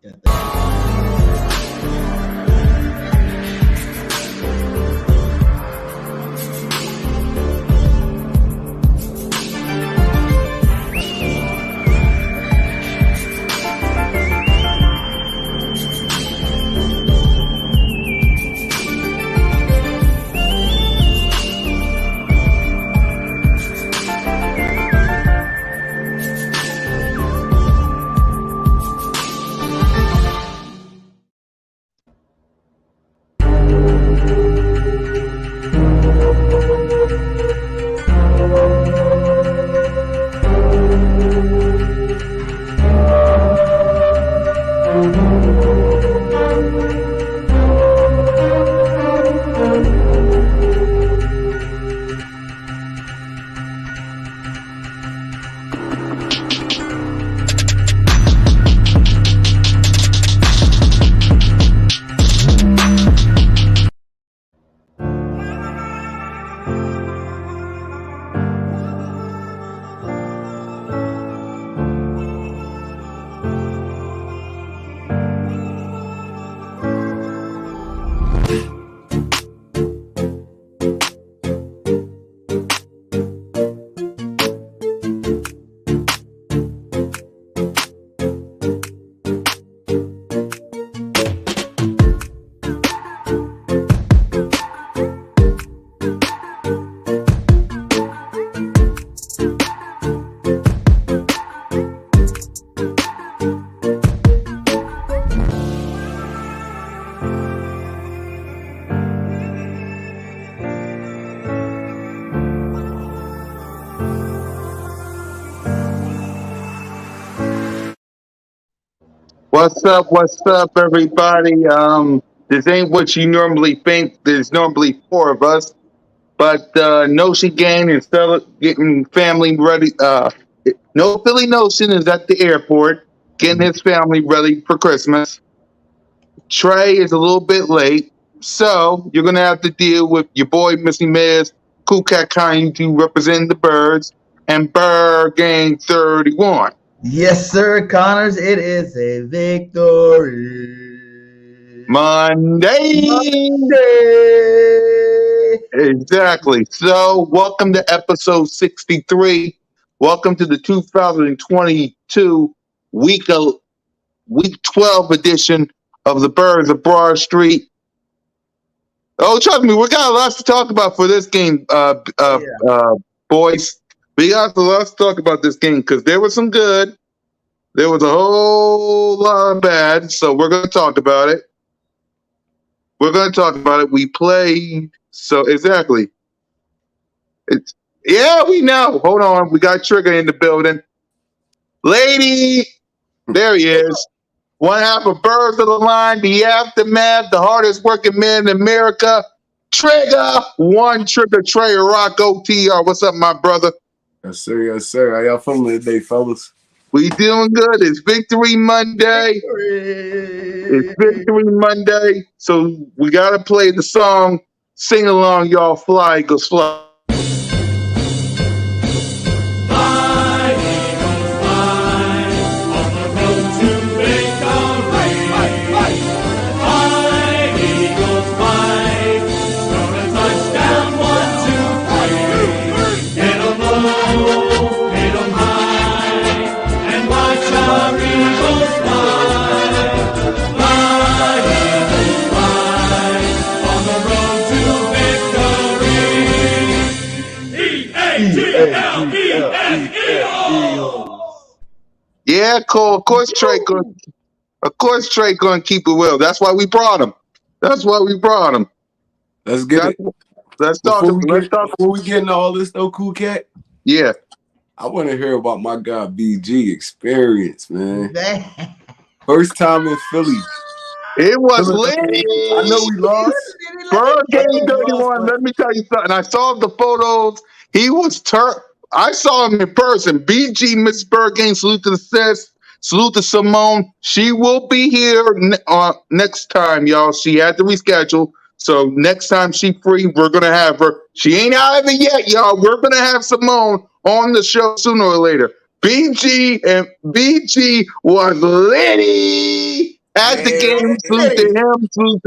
Yeah, thank What's up, everybody? This ain't what you normally think. There's normally four of us, but Notion Gang is still getting family ready. No Philly Notion is at the airport getting his family ready for Christmas. Trey is a little bit late, so you're gonna have to deal with your boy Missy Miz, Cool Cat Kanye to represent the Birds, and Bird Gang 31. Yes, sir, Connors. It is a victory. Monday. Exactly. So, welcome to episode 63. Welcome to the 2022 week 12 edition of the Birds of Broad Street. Oh, trust me, we got lots to talk about for this game, boys. We got lots to talk about this game because there was some good. There was a whole lot of bad, so we're going to talk about it. We played, so exactly. Yeah, we know. Hold on, we got Trigger in the building. Lady, there he is. One half of Birds of the Line, the aftermath, the hardest working man in America. Trigger, one Trigger Trey Rock OTR. What's up, my brother? Yes, sir. Yes, sir. How y'all feeling today, fellas? We doing good. It's Victory Monday. It's Victory Monday. So we got to play the song. Sing along, y'all. Fly, Eagles, fly. Yeah, cool. Of course, Trey gonna keep it well. That's why we brought him. Let's get it. Let's talk. Before we get into all this, though, Cool Cat. Yeah. I want to hear about my guy BG experience, man. First time in Philly. It was lit. I know we lost. Bird Gang 31. Let me tell you something. I saw the photos. He was I saw him in person. BG, Miss Bird Gang, salute to the sis. Salute to Simone. She will be here next time, y'all. She had to reschedule. So next time she free, we're going to have her. She ain't out of it yet, y'all. We're going to have Simone on the show sooner or later. BG was litty at the game. Salute to him.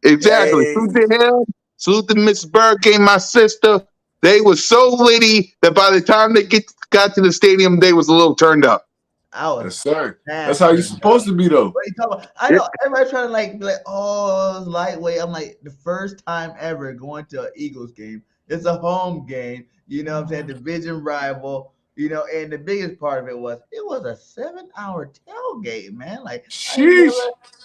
Exactly. Salute to him. Salute to Miss Burke, my sister. They were so litty that by the time they got to the stadium, they was a little turned up. Yes, sir. That's how you're supposed to be, though. What are you talking about? I know everybody's trying to be like, oh, it's lightweight. I'm like, the first time ever going to an Eagles game. It's a home game. You know what I'm saying? Division rival. You know, and the biggest part of it was a 7-hour tailgate, man. Like, I ain't never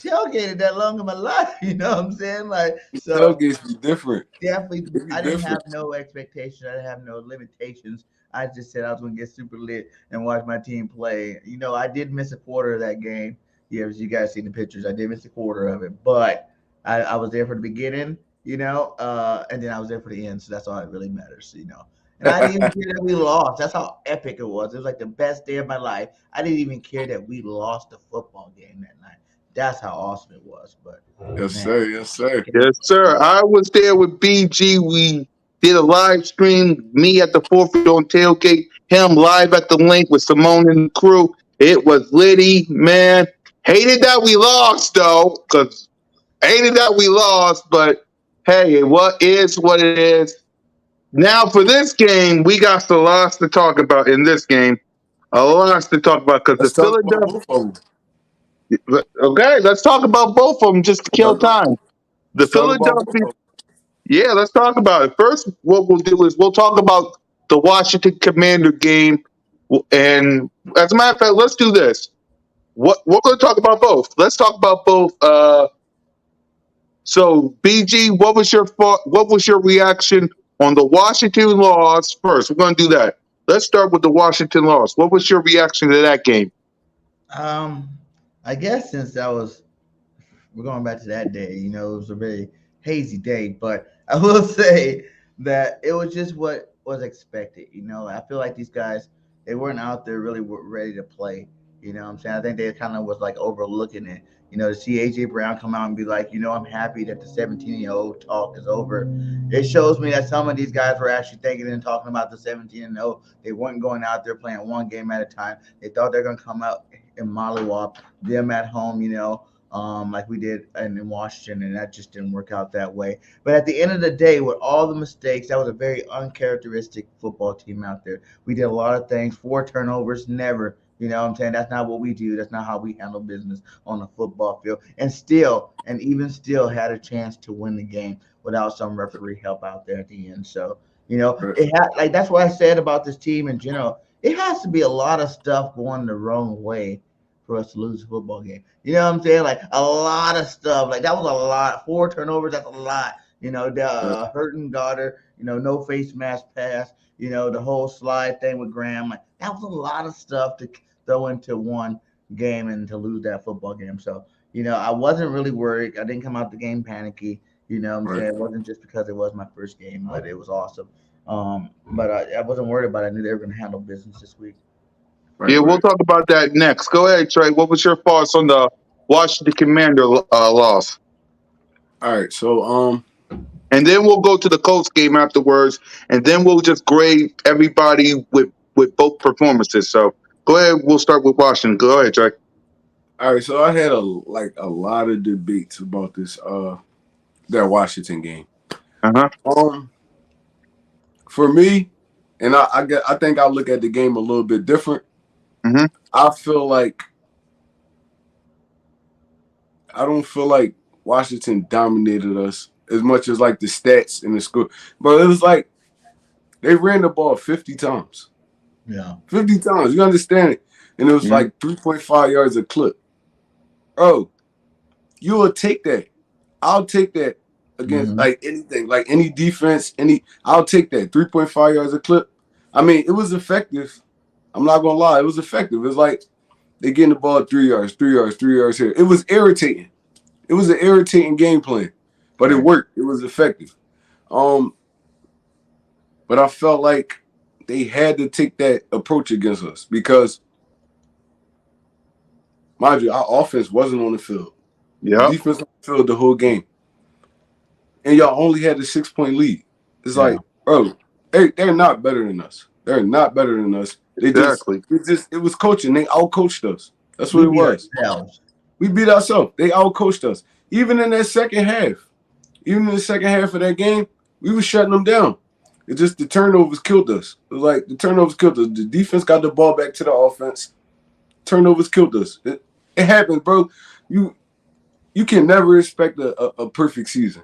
tailgated that long in my life. You know what I'm saying? Like, so tailgates be different. Definitely, I didn't have no expectations. I didn't have no limitations. I just said I was going to get super lit and watch my team play. You know, I did miss a quarter of that game. Yeah, as you guys see the pictures, I did miss a quarter of it, but I was there for the beginning, you know, and then I was there for the end. So that's all that really matters, you know. And I didn't even care that we lost. That's how epic it was. It was like the best day of my life. I didn't even care that we lost the football game that night. That's how awesome it was. But yes, sir. Yes, sir. Yes, sir. I was there with BG. We did a live stream. Me at the 4th on tailgate. Him live at the link with Simone and the crew. It was litty, man. Hated that we lost though, because hated that we lost. But hey, what is what it is. Now for this game, we got a lot to talk about in this game. A lot to talk about because the Philadelphia. Okay, let's talk about both of them just to kill time. The Philadelphia. Yeah, let's talk about it. First, what we'll do is we'll talk about the Washington Commander game. And as a matter of fact, let's do this. We're going to talk about both. Let's talk about both. So, BG, what was your reaction on the Washington loss first? We're going to do that. Let's start with the Washington loss. What was your reaction to that game? I guess since we're going back to that day, you know, it was a very hazy day, but I will say that it was just what was expected. You know, I feel like these guys, they weren't out there really ready to play. You know what I'm saying? I think they kind of was like overlooking it. You know, to see AJ Brown come out and be like, you know, I'm happy that the 17-0 talk is over. It shows me that some of these guys were actually thinking and talking about the 17-0. They weren't going out there playing one game at a time. They thought they're going to come out and mollywop them at home, you know, like we did in Washington, and that just didn't work out that way. But at the end of the day, with all the mistakes, that was a very uncharacteristic football team out there. We did a lot of things, 4 turnovers, never. You know what I'm saying? That's not what we do. That's not how we handle business on the football field. And even still had a chance to win the game without some referee help out there at the end. So, you know, that's what I said about this team in general. It has to be a lot of stuff going the wrong way for us to lose a football game. You know what I'm saying? Like a lot of stuff. Like that was a lot. 4 turnovers, that's a lot. You know, the Hurton daughter, you know, no face mask pass, you know, the whole slide thing with Graham. Like that was a lot of stuff to throw into one game and to lose that football game. So, you know, I wasn't really worried. I didn't come out the game panicky. You know what I'm saying? It wasn't just because it was my first game, but it was awesome. But I wasn't worried about it. I knew they were going to handle business this week. We'll talk about that next. Go ahead, Trey. What was your thoughts on the Washington Commander loss? All right, so and then we'll go to the Colts game afterwards, and then we'll just grade everybody with both performances. So go ahead. We'll start with Washington. Go ahead, Trey. All right, so I had a lot of debates about this that Washington game. For me, and I think I look at the game a little bit different. I don't feel like Washington dominated us as much as like the stats in the score, but it was like they ran the ball 50 times. Yeah, 50 times. You understand it? And it was like 3.5 yards a clip. Oh, you will take that. I'll take that against like anything, like any defense, I'll take that. 3.5 yards a clip. I mean, it was effective. I'm not gonna lie, it was effective. It was like they getting the ball 3 yards, 3 yards, 3 yards here. It was irritating. It was an irritating game plan, but it worked. It was effective. But I felt like they had to take that approach against us because, mind you, our offense wasn't on the field. Yeah, defense on the field the whole game, and y'all only had a 6-point lead. It's like, bro, they're not better than us. They're not better than us. Exactly. It was coaching. They outcoached us. That's what We it beat was. ourselves. We beat ourselves. They outcoached us. Even in that second half, even in the second half of that game, we was shutting them down. It just the turnovers killed us. It was like the turnovers killed us. The defense got the ball back to the offense. Turnovers killed us. It happens, bro. You you can never expect a perfect season.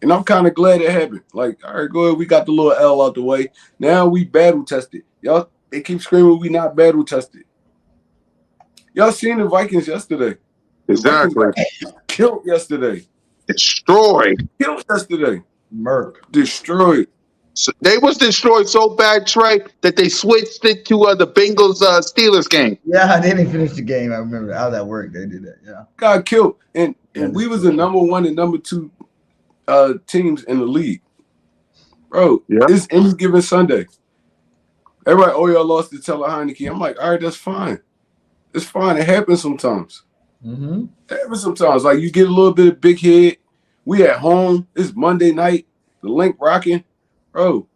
And I'm kind of glad it happened. Like, all right, go ahead. We got the little L out the way. Now we battle tested. Y'all, they keep screaming we not battle tested. Y'all seen the Vikings yesterday. The Vikings Exactly. got killed yesterday. Destroyed. Killed yesterday. Merc. Destroyed. So they was destroyed so bad, Trey, that they switched it to the Bengals Steelers game. Yeah, they didn't finish the game. I remember how that worked. They did that. Yeah. Got killed. Yeah. And we was the number one and number two teams in the league. Bro, Yeah. it's any given Sunday. Everybody, oh, y'all lost to Teller Heineke. I'm like, all right, that's fine. It's fine. It happens sometimes. Mm-hmm. It happens sometimes. Like you get a little bit of big head. We at home. It's Monday night. The link rocking. Bro,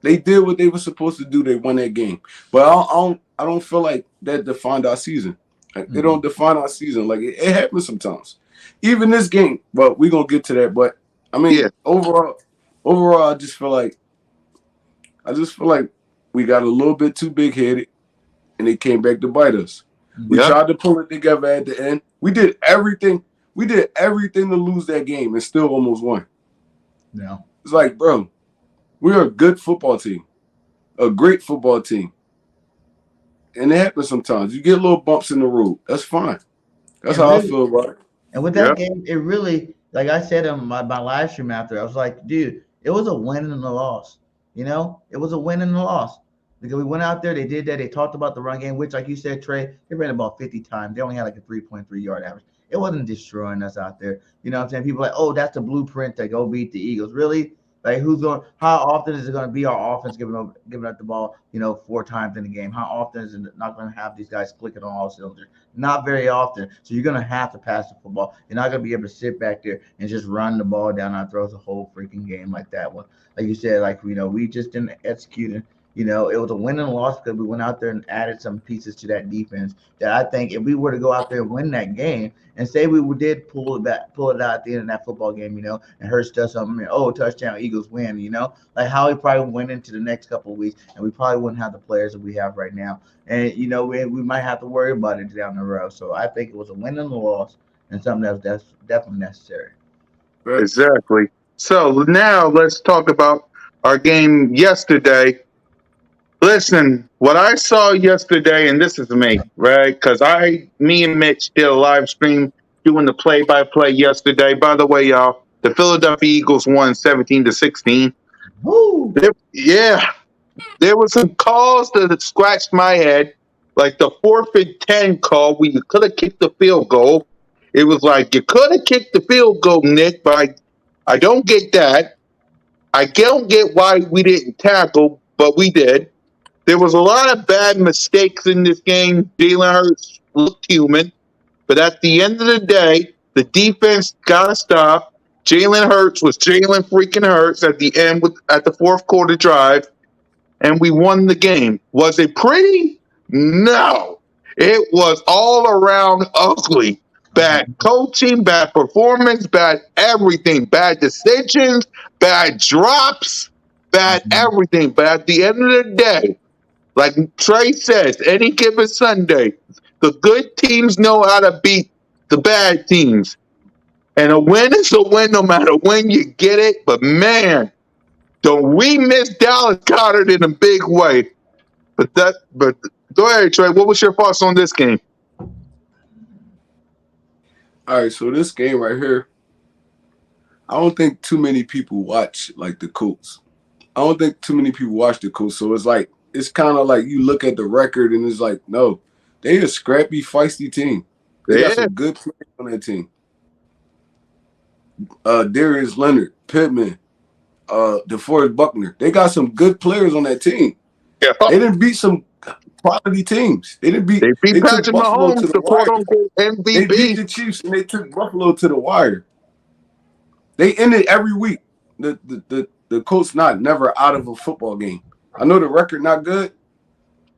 they did what they were supposed to do. They won that game. But I don't feel like that defined our season. Like, it don't define our season. Like it happens sometimes. Even this game, but we're gonna get to that. But I mean, Yeah. overall, I just feel like we got a little bit too big headed and they came back to bite us. We Yeah. tried to pull it together at the end. We did everything. We did everything to lose that game and still almost won. Yeah. It's like, bro, we're a good football team, a great football team. And it happens sometimes. You get little bumps in the road. That's fine. That's And how I really, feel about it. and with Yeah. that game, it really, like I said on my live stream after, I was like, dude, it was a win and a loss. It was a win and a loss because we went out there, they did that, they talked about the run game, which, like you said, Trey, they ran about 50 times. They only had like a 3.3 yard average. It wasn't destroying us out there. You know what I'm saying? People are like, oh, that's the blueprint to go beat the Eagles. Really? Like, who's going? How often is it going to be our offense giving up the ball? 4 times in the game. How often is it not going to have these guys clicking on all cylinders? Not very often. So you're going to have to pass the football. You're not going to be able to sit back there and just run the ball down our throats the whole freaking game like that one. Like you said, like we just didn't execute it. It was a win and a loss because we went out there and added some pieces to that defense that I think if we were to go out there and win that game and say we did pull it out at the end of that football game, and Hurts does something, oh, touchdown, Eagles win, like how we probably went into the next couple of weeks and we probably wouldn't have the players that we have right now. And, we might have to worry about it down the road. So I think it was a win and a loss and something that's definitely necessary. Facts. Exactly. So now let's talk about our game yesterday. Listen, what I saw yesterday, and this is me, right? Because me and Mitch did a live stream doing the play-by-play yesterday. By the way, y'all, the Philadelphia Eagles won 17-16. Woo! Yeah, there was some calls that scratched my head, like the 4th and 10 call where you could have kicked the field goal. It was like you could have kicked the field goal, Nick, but I don't get that. I don't get why we didn't tackle, but we did. There was a lot of bad mistakes in this game. Jalen Hurts looked human, but at the end of the day, the defense got to stop. Jalen Hurts was Jalen freaking Hurts at the end at the fourth quarter drive, and we won the game. Was it pretty? No. It was all around ugly. Bad coaching, bad performance, bad everything, bad decisions, bad drops, bad everything. But at the end of the day, like Trey says, any given Sunday, the good teams know how to beat the bad teams. And a win is a win no matter when you get it. But man, don't we miss Dallas Goddard in a big way. But go ahead, Trey. What was your thoughts on this game? All right, so this game right here, I don't think too many people watch like the Colts. I don't think too many people watch the Colts. So it's kind of like you look at the record and it's like, no, they a scrappy, feisty team. They got Yeah, some good players on that team. Darius Leonard, Pittman, DeForest Buckner. They got some good players on that team. yeah. They didn't beat some quality teams. They didn't beat. They beat They took Patrick Buffalo to Mahomes, the the quote wire. unquote They beat MVP. the Chiefs and they took Buffalo to the wire. They ended every week. The Colts not never out of a football game. I know the record not good,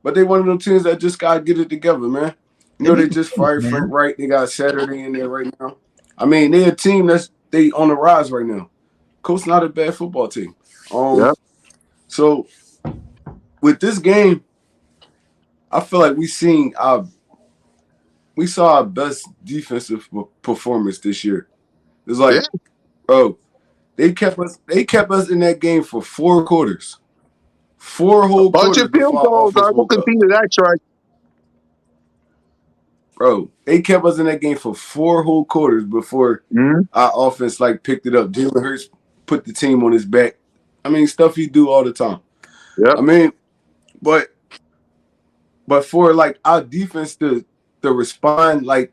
but they one of them teams that just gotta get it together, man. You They know, they make just mistakes, fired Frank man. Wright. They got Saturday in there right now. I mean, they a team they on the rise right now. Colts not a bad football team. Yep. So with this game, I feel like we saw our best defensive performance this year. It's Yeah. like, bro, they kept us in that game for 4 quarters. Four A whole bunch of quarters field before our goals. I offense will woke up. concede to that charge. Bro, they kept us in that game for 4 whole quarters before Mm-hmm. our offense like picked it up. Jalen Hurts put the team on his back. I mean, stuff he do all the time. Yep. I mean, but for like our defense to respond, like,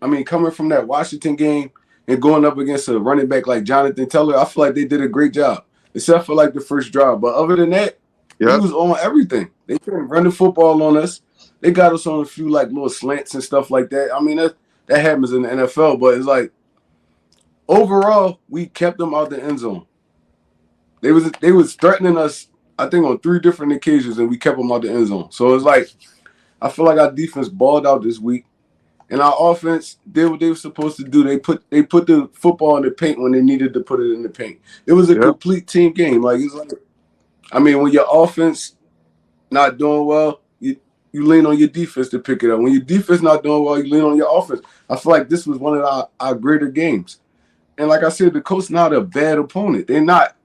I mean, coming from that Washington game and going up against a running back like Jonathan Taylor, I feel like they did a great job, except for like the first drive. But other than that, we Yep. was on everything. They couldn't run the football on us. They got us on a few like little slants and stuff like that. I mean, that happens in the NFL, but it's like overall we kept them out the end zone. They was threatening us, I think, on 3 different occasions, and we kept them out the end zone. So it's like I feel like our defense balled out this week, and our offense did what they were supposed to do. They put the football in the paint when they needed to put it in the paint. It was a Yep. complete team game. Like it's like, I mean, when your offense not doing well, you lean on your defense to pick it up. When your defense not doing well, you lean on your offense. I feel like this was one of our greater games. And like I said, the Colts not a bad opponent. They're not.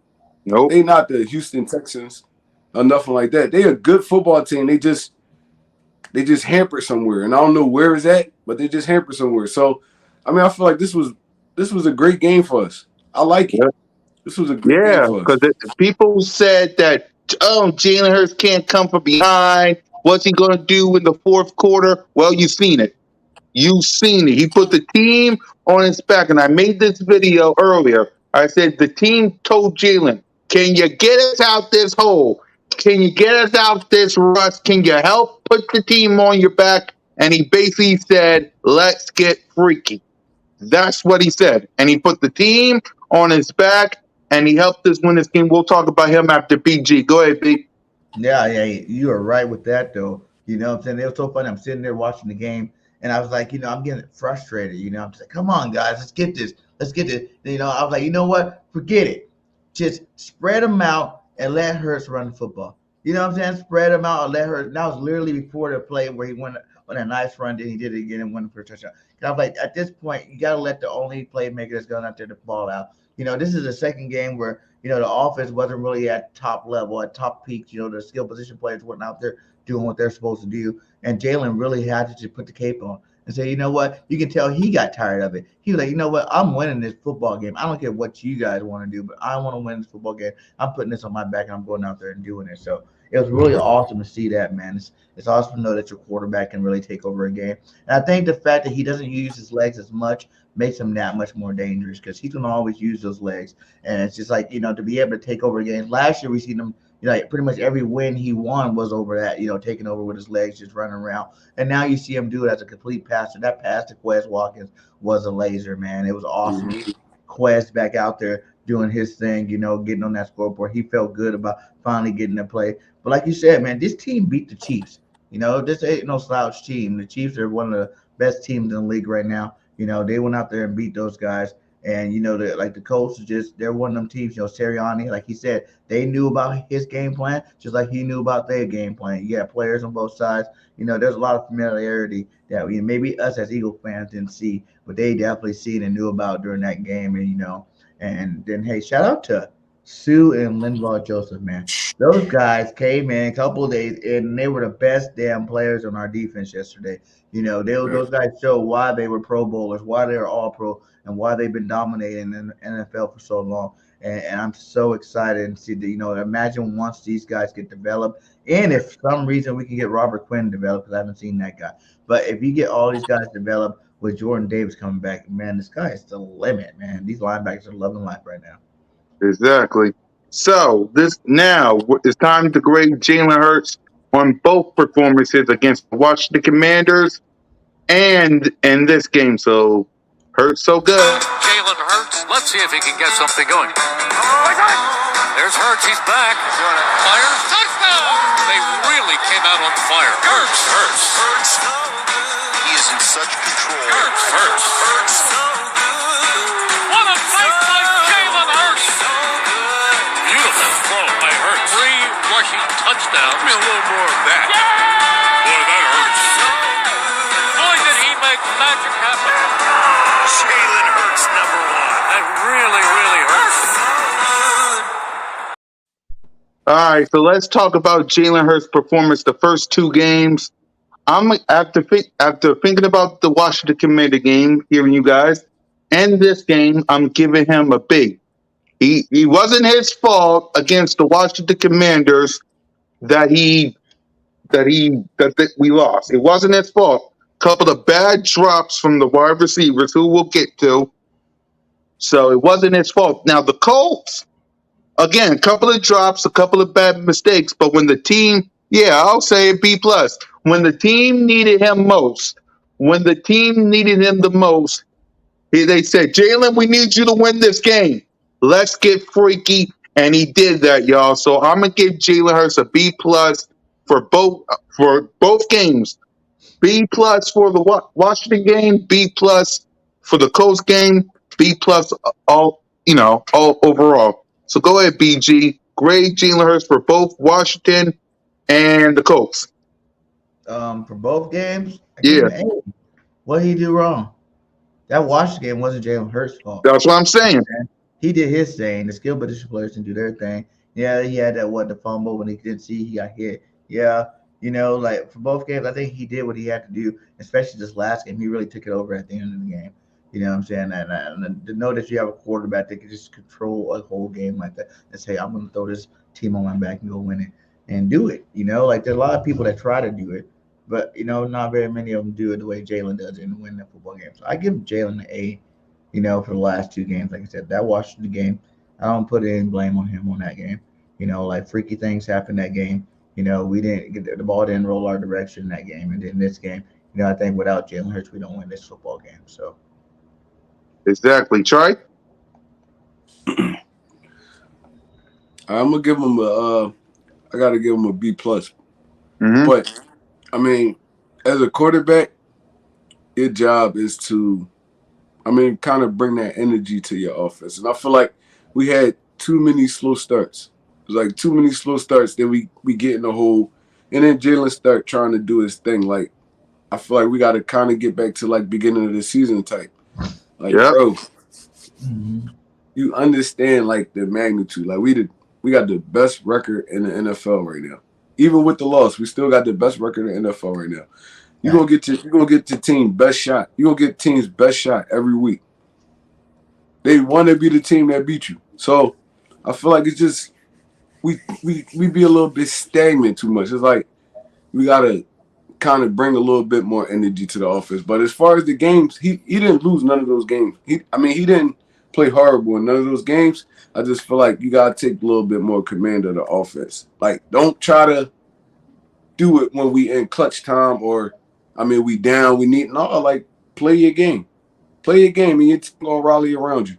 Nope. They not the Houston Texans or nothing like that. They a good football team. They just hampered somewhere, and I don't know where it's at, but they just hampered somewhere. So, I mean, I feel like this was a great game for us. I like it. Yep. This was a great game Yeah, for us. because people said that, oh, Jalen Hurts can't come from behind. What's he going to do in the fourth quarter? Well, you've seen it. You've seen it. He put the team on his back. And I made this video earlier. I said the team told Jalen, can you get us out this hole? Can you get us out this rust? Can you help put the team on your back? And he basically said, let's get freaky. That's what he said. And he put the team on his back and he helped us win this game. We'll talk about him after BG. Go ahead, B. Yeah, yeah, you are right with that though. You know what I'm saying? It was so funny. I'm sitting there watching the game and I was like, I'm getting frustrated. I'm just like, come on, guys, let's get this. Let's get this. I was like, you know what? Forget it. Just spread them out and let Hurts run the football. You know what I'm saying? Spread them out and let Hurts. That was literally before the play where he went on a nice run, then he did it again and won for a touchdown. And I was like, at this point, you got to let the only playmaker that's going out there to ball out. This is the second game where the offense wasn't really at top level, at top peak. The skill position players weren't out there doing what they're supposed to do. And Jalen really had to just put the cape on and say, you know what? You can tell he got tired of it. He was like, you know what? I'm winning this football game. I don't care what you guys want to do, but I want to win this football game. I'm putting this on my back and I'm going out there and doing it. So it was really awesome to see that, man. It's awesome to know that your quarterback can really take over a game. And I think the fact that he doesn't use his legs as much makes him that much more dangerous because he's going to always use those legs. And it's just like, to be able to take over games. Last year, we seen him, like pretty much every win he won was over that, taking over with his legs, just running around. And now you see him do it as a complete passer. That pass to Quez Watkins was a laser, man. It was awesome. Mm-hmm. Quez back out there doing his thing, getting on that scoreboard. He felt good about finally getting the play. But like you said, man, this team beat the Chiefs. This ain't no slouch team. The Chiefs are one of the best teams in the league right now. They went out there and beat those guys. And like the Colts, they're one of them teams. Sirianni, like he said, they knew about his game plan, just like he knew about their game plan. You got players on both sides. There's a lot of familiarity that maybe us as Eagle fans didn't see, but they definitely seen and knew about during that game. And then hey, shout out to Sue and Linval Joseph, man. Those guys came in a couple of days and they were the best damn players on our defense yesterday. Those guys show why they were Pro Bowlers, why they are All Pro, and why they've been dominating in the NFL for so long. And I'm so excited and see that, imagine once these guys get developed, and if for some reason we can get Robert Quinn developed, because I haven't seen that guy. But if you get all these guys developed with Jordan Davis coming back, man, this guy is the limit, man. These linebackers are loving life right now. Exactly. So this now it's time to grade Jalen Hurts on both performances against the Washington Commanders and in this game. So Hurts so good. Jalen Hurts. Let's see if he can get something going. There's Hurts. He's back. Fires. Touchdown. They really really came out on fire. Hurts. He is in such control. Hurts. What a fight by Jalen Hurts. Beautiful throw by Hurts. 3 rushing touchdowns. Give me a little more of that. Boy, that hurts. Boy, did he make magic happen. Jalen Hurts, number 1. That really, really hurts. All right, so let's talk about Jalen Hurts' performance the first 2 games. I'm after thinking about the Washington Commander game, hearing you guys, and this game, I'm giving him a B. He wasn't his fault against the Washington Commanders that we lost. It wasn't his fault. Couple of bad drops from the wide receivers, who we'll get to. So it wasn't his fault. Now the Colts, again, a couple of drops, a couple of bad mistakes, but when the team, I'll say it B+. When the team needed him the most, they said, Jalen, we need you to win this game. Let's get freaky. And he did that, y'all. So I'm going to give Jalen Hurts a B+ for both games. B+ for the Washington game, B+ for the Colts game, B+ all overall. So go ahead, BG. Grade Jalen Hurts for both Washington and the Colts. For both games, I gave him an A. What did he do wrong? That Washington game wasn't Jalen Hurts' fault. That's what I'm saying. He did his thing. The skill position players didn't do their thing. Yeah, he had the fumble when he didn't see he got hit. Yeah, like for both games, I think he did what he had to do, especially this last game. He really took it over at the end of the game. You know what I'm saying? And to know that you have a quarterback that can just control a whole game like that and say, I'm going to throw this team on my back and go win it and do it. Like there's a lot of people that try to do it, but, not very many of them do it the way Jalen does it and win the football game. So I give Jalen an A, for the last 2 games. Like I said, that Washington game, I don't put any blame on him on that game. Like freaky things happened that game. We didn't get the ball didn't roll our direction in that game. And then this game, I think without Jalen Hurts, we don't win this football game. So. Exactly. Troy? I'm gonna give him I gotta give him a B+. Mm-hmm. But I mean, as a quarterback, your job is to, kind of bring that energy to your offense. And I feel like we had too many slow starts. It was like too many slow starts that we get in the hole, and then Jalen start trying to do his thing. Like I feel like we got to kind of get back to like beginning of the season type. Like, bro, you understand like the magnitude. Like we got the best record in the NFL right now. Even with the loss, we still got the best record in the NFL right now. You're gonna get the team best shot. You're gonna get team's best shot every week. They want to be the team that beat you. So I feel like it's just we be a little bit stagnant too much. It's like we gotta kind of bring a little bit more energy to the offense. But as far as the games, he didn't lose none of those games. He didn't play horrible in none of those games. I just feel like you gotta take a little bit more command of the offense. Like, don't try to do it when we in clutch time or we down, we need like play your game. Play your game and your team gonna rally around you.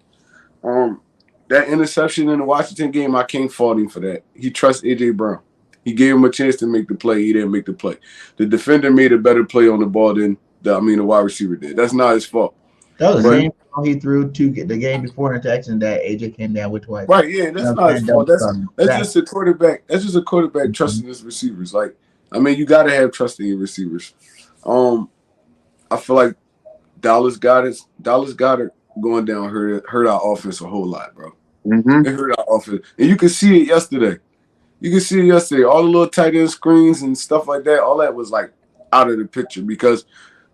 That interception in the Washington game, I can't fault him for that. He trusts AJ Brown. He gave him a chance to make the play. He didn't make the play. The defender made a better play on the ball than the wide receiver did. That's not his fault. That was the same ball he threw to get the game before interception that AJ came down with twice. Right, yeah, that's not his fault. That's just a quarterback. That's just a quarterback trusting his receivers. Like, you got to have trust in your receivers. I feel like Dallas Goedert going down hurt our offense a whole lot, bro. Mm-hmm. It hurt our offense, and you can see it yesterday. All the little tight end screens and stuff like that. All that was like out of the picture because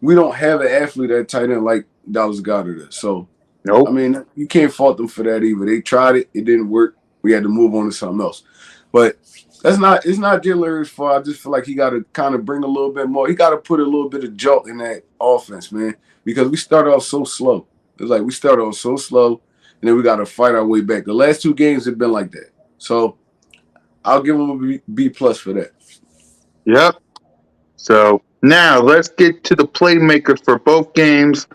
we don't have an athlete at tight end like Dallas Goedert is. So, nope. You can't fault them for that either. They tried it, it didn't work. We had to move on to something else. But it's not Jalen Hurts' fault. I just feel like he got to kind of bring a little bit more. He got to put a little bit of jolt in that offense, man, because we started off so slow. It's like we started off so slow, and then we got to fight our way back. The last 2 games have been like that. So I'll give him a B+ for that. Yep. So now let's get to the playmakers for both games.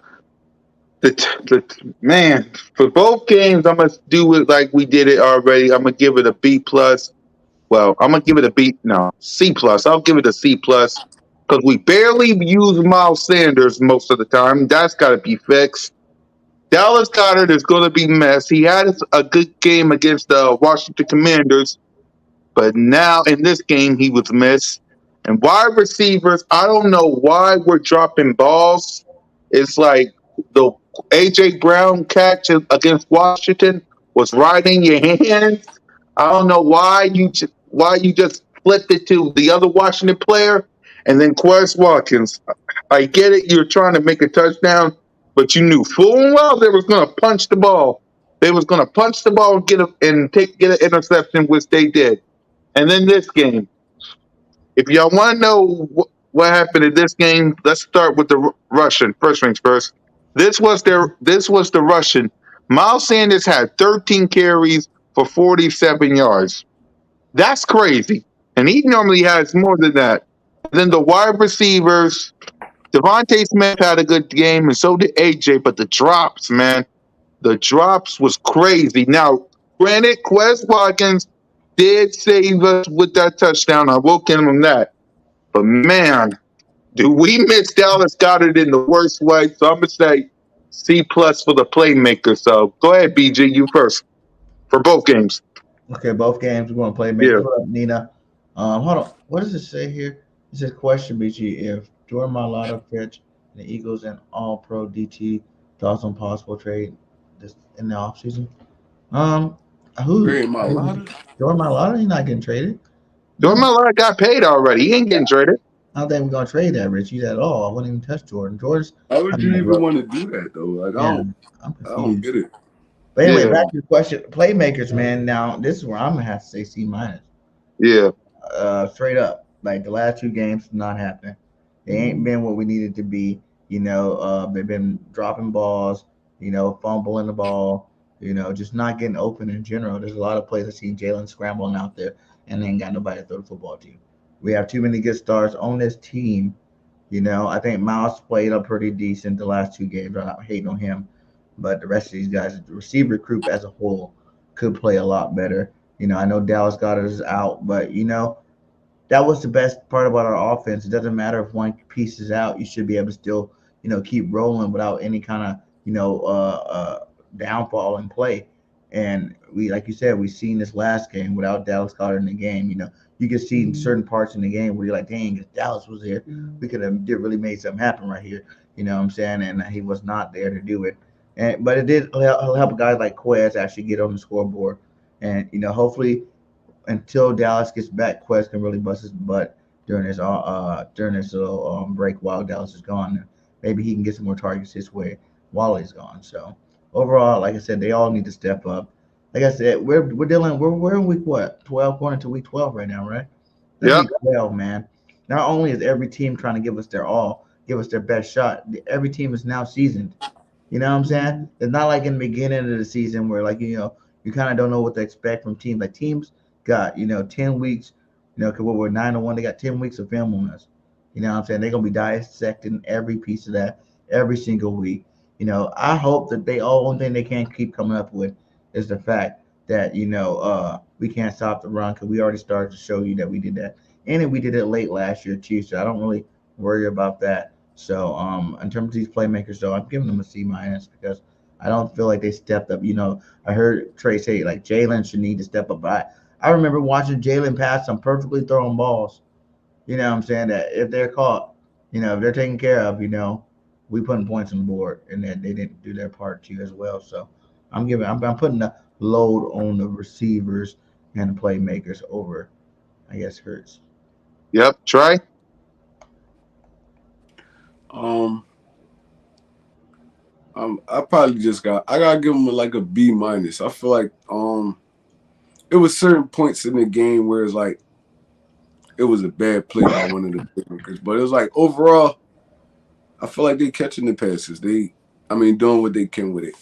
For both games, I'm gonna do it like we did it already. I'm gonna give it a B+. well, I'm gonna give it a B. No, C plus. I'll give it a C plus because we barely use Miles Sanders most of the time. That's got to be fixed. Dallas Goddard is going to be messed. He had a good game against the Washington Commanders, but now in this game he was missed. And wide receivers, I don't know why we're dropping balls. It's like the AJ Brown catch against Washington was right in your hands. I don't know why you just flipped it to the other Washington player and then Quez Watkins. I get it, you're trying to make a touchdown, but you knew full and well they was going to punch the ball. They was going to punch the ball and get an interception, which they did. And then this game, if y'all want to know what happened in this game, let's start with the Russian. First things first. This was the Russian. Miles Sanders had 13 carries for 47 yards. That's crazy. And he normally has more than that. And then the wide receivers, Devontae Smith had a good game, and so did AJ. But the drops, man, the drops was crazy. Now, granted, Quez Watkins did save us with that touchdown. I will give him that. But man, do we miss Dallas Goddard in the worst way? So I'm gonna say C plus for the playmaker. So go ahead, BG, you first for both games. Okay, both games we're going to play. Make Yeah. what up, Nina? Hold on. What does it say here? It says question, BG. If Jordan Mailata fetch the Eagles and All Pro DT thoughts on possible trade this in the offseason? Um, who? Very my lot. Jordan Mailata? He's not getting traded. Jordan No, Mailata got paid already. He ain't getting traded. I don't think we're gonna trade that Richie at all. I wouldn't even touch Jordan. Jordan's. How I would you mean, even want to do that though? Like yeah, I'm I don't confused. get it. But anyway, Yeah, back to the question. Playmakers, man. Now this is where I'm gonna have to say C minus. yeah. Straight up. Like the last two games, not happening. They ain't been what we needed to be. They've been dropping balls. Fumbling the ball. Just not getting open in general. There's a lot of plays I see Jalen scrambling out there, and they ain't got nobody to throw the football to. We have too many good stars on this team. I think Miles played up pretty decent the last two games. I'm not hating on him, but the rest of these guys, the receiver group as a whole, could play a lot better. I know Dallas Goddard is out, but that was the best part about our offense. It doesn't matter if one piece is out; you should be able to still, keep rolling without any kind of, downfall in play. And we, like you said, we seen this last game without Dallas Goddard in the game. You can see in certain parts in the game where you're like, dang, if Dallas was there, we could have really made something happen right here. You know what I'm saying? And he was not there to do it. But it did help guys like Quez actually get on the scoreboard. And hopefully until Dallas gets back, Quest can really bust his butt during this little break while Dallas is gone. Maybe he can get some more targets his way while he's gone. So overall, like I said, they all need to step up. Like I said, we're in week what 12, going into week 12 right now, right? That's Yep. week 12, man. Not only is every team trying to give us their all, give us their best shot, every team is now seasoned. You know what I'm saying? It's not like in the beginning of the season where you kind of don't know what to expect from teams. Like teams got 10 weeks. Because we're 9-1, they got 10 weeks of film on us. You know what I'm saying? They're gonna be dissecting every piece of that every single week. I hope that they all one thing they can't keep coming up with is the fact that we can't stop the run because we already started to show you that we did that, and we did it late last year too. So I don't really worry about that. So in terms of these playmakers, though, I'm giving them a C minus because I don't feel like they stepped up. I heard Trey say like Jalen should need to step up. I remember watching Jalen pass some perfectly thrown balls. You know what I'm saying? That if they're caught, if they're taken care of, we putting points on the board, and that they didn't do their part too as well. So I'm putting the load on the receivers and the playmakers over, I guess, Hurts. Yep. Trey. Um, I probably I gotta give him like a B minus. I feel like it was certain points in the game where it's like it was a bad play by one of the playmakers, but it was like overall, I feel like they catching the passes. Doing what they can with it.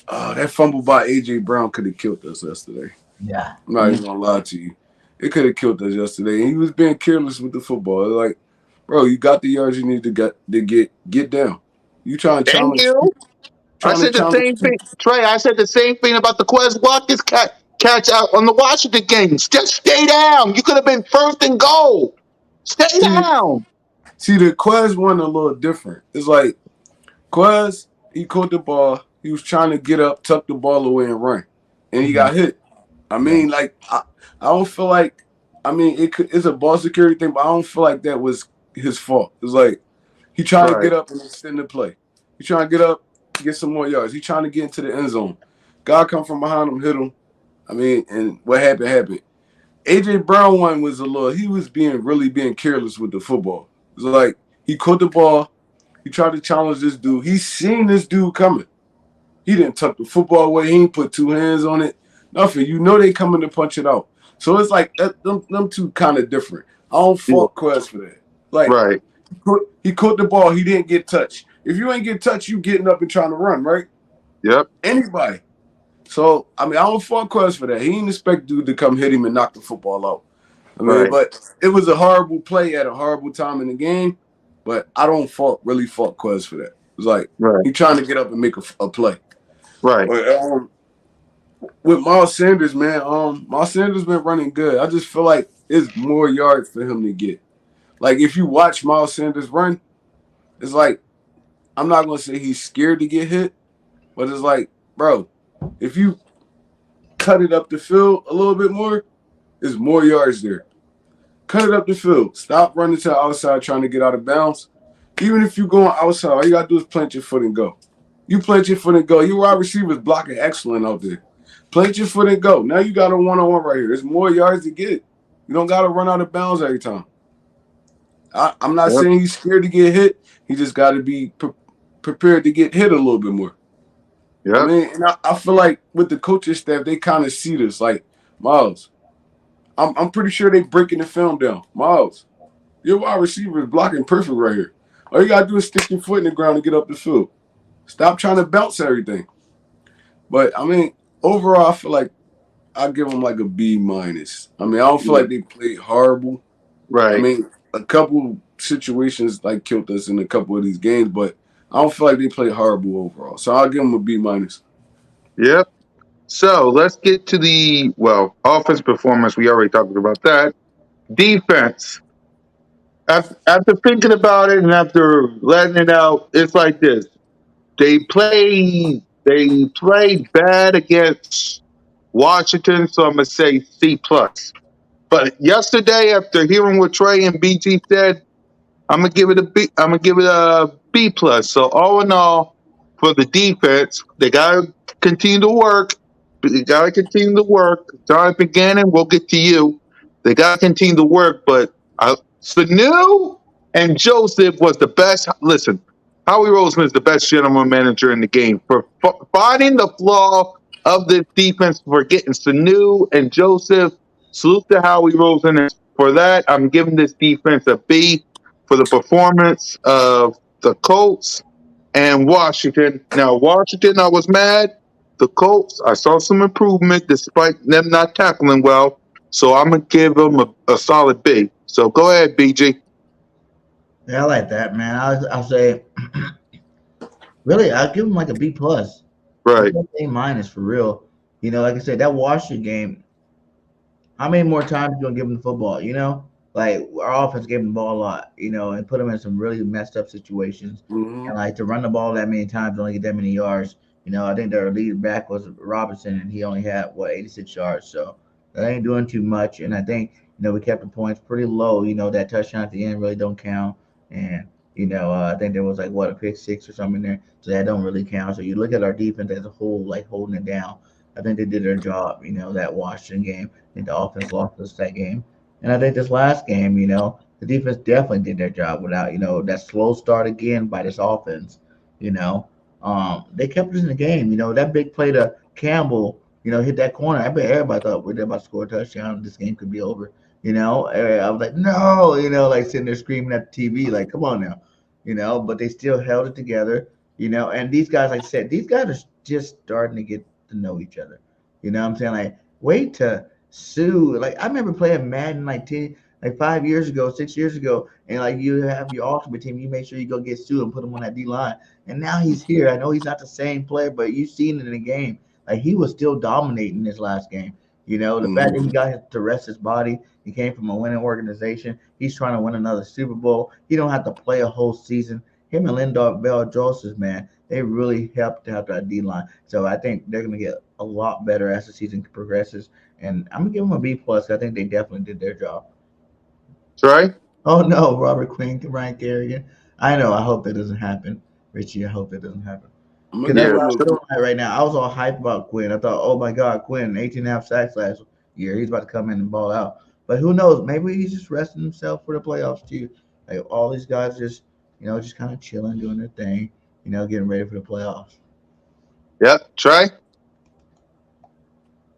That fumble by AJ Brown could have killed us yesterday. Yeah. I'm not even gonna lie to you. It could have killed us yesterday. And he was being careless with the football. Like, bro, you got the yards you need to get down. You trying to Thank challenge you. I trying to said the challenge same thing, Trey. I said the same thing about the Quez Watkins catch. catch out on the Washington games. Just stay down. You could have been first and goal. Stay See, down. see, the Quez one a little different. It's like Quez, he caught the ball. He was trying to get up, tuck the ball away, and run, and he Mhm. got hit. I Yeah. mean, like I don't feel like. I mean, it's a ball security thing, but I don't feel like that was his fault. It's like he trying to Right, get up and extend the play. He trying to get up, get some more yards. He trying to get into the end zone. Guy come from behind him, hit him. I mean, and what happened happened. AJ Brown one was a little. He was being careless with the football. It's like he caught the ball. He tried to challenge this dude. He seen this dude coming. He didn't tuck the football away. He ain't put two hands on it. Nothing. You know they coming to punch it out. So it's like them two kind of different. I don't yeah, fault Quest for that. Like right, he caught the ball. He didn't get touched. If you ain't get touched, you getting up and trying to run, right? yep, Anybody. So I mean, I don't fault Quest for that. He didn't expect dude to come hit him and knock the football out. I mean, right, but it was a horrible play at a horrible time in the game. But I don't really fault Quest for that. It's like right, he trying to get up and make a play. right. But with Miles Sanders, man, Miles Sanders been running good. I just feel like it's more yards for him to get. Like if you watch Miles Sanders run, it's like I'm not gonna say he's scared to get hit, but it's like, bro, if you cut it up the field a little bit more, there's more yards there. Cut it up the field. Stop running to the outside trying to get out of bounds. Even if you're going outside, all you gotta do is plant your foot and go. You plant your foot and go. Your wide receivers blocking excellent out there. Plant your foot and go. Now you got a one-on-one right here. There's more yards to get. You don't got to run out of bounds every time. I'm not Yep, saying he's scared to get hit. He just got to be prepared to get hit a little bit more. I yep, mean, and I feel like with the coaching staff, they kind of see this. Like, Miles, I'm pretty sure they breaking the film down. Miles, your wide receiver is blocking perfect right here. All you got to do is stick your foot in the ground and get up the field. Stop trying to bounce everything. But, I mean, overall, I feel like I give them like a B minus. I mean, I don't feel yeah, like they played horrible. I right, mean, a couple situations like killed us in a couple of these games, but I don't feel like they played horrible overall. So I'll give them a B minus. yep. So let's get to the offense performance. We already talked about that. Defense. After thinking about it and after letting it out, it's like this. They played bad against Washington, so I'm gonna say C plus. But yesterday, after hearing what Trey and BG said, I'm gonna give it a B. I'm gonna give it a B plus. So all in all, for the defense, they gotta continue to work. They gotta continue to work. Jonathan Gannon, we'll get to you. They gotta continue to work. But Sanu and Joseph was the best. Listen, Howie Roseman is the best general manager in the game for finding the flaw of this defense for getting Sanu and Joseph. Salute to Howie Roseman for that. I'm giving this defense a B for the performance of the Colts and Washington. Now, Washington, I was mad. The Colts, I saw some improvement despite them not tackling well. So I'm going to give them a solid B. So go ahead, BG. Yeah, I like that, man. I'll say, really, I'll give him like a B plus. Right, A minus for real. Like I said, that Washington game. How many more times you gonna give him the football? Like our offense gave him the ball a lot. And put him in some really messed up situations. Mm-hmm. And like to run the ball that many times, only get that many yards. I think their lead back was Robinson, and he only had 86 yards. So that ain't doing too much. And I think we kept the points pretty low. That touchdown at the end really don't count. And I think there was like a pick six or something there, so that don't really count. So you look at our defense as a whole, like holding it down. I think they did their job. That Washington game. I think the offense lost us that game. And I think this last game, the defense definitely did their job without, that slow start again by this offense. You know, they kept us in the game. That big play to Campbell, hit that corner. I bet everybody thought we're about to score a touchdown. This game could be over. I was like, no, like sitting there screaming at the TV, like, come on now, but they still held it together, and these guys, like I said, these guys are just starting to get to know each other. What I'm saying? Like, wait to sue. Like, I remember playing Madden like 5 years ago, 6 years ago, and like you have your ultimate team, you make sure you go get Sue and put him on that D line. And now he's here. I know he's not the same player, but you've seen it in the game. Like he was still dominating this last game. You know, the fact that he got to rest his body, he came from a winning organization. He's trying to win another Super Bowl. He don't have to play a whole season. Him and Lindor Bell Joseph, man, they really helped to help that D line. So I think they're gonna get a lot better as the season progresses. And I'm gonna give them a B+. I think they definitely did their job. Trey? Oh no, Robert Quinn, Ryan Kerrigan. I know. I hope that doesn't happen, Richie. I hope that doesn't happen. I'm gonna Because that's give Yeah. what him I'm a feeling like right now. I was all hyped about Quinn. I thought, oh my God, Quinn, 18 and a half sacks last year. He's about to come in and ball out. But who knows? Maybe he's just resting himself for the playoffs too. Like all these guys just, just kind of chilling, doing their thing, getting ready for the playoffs. Yep. Trey?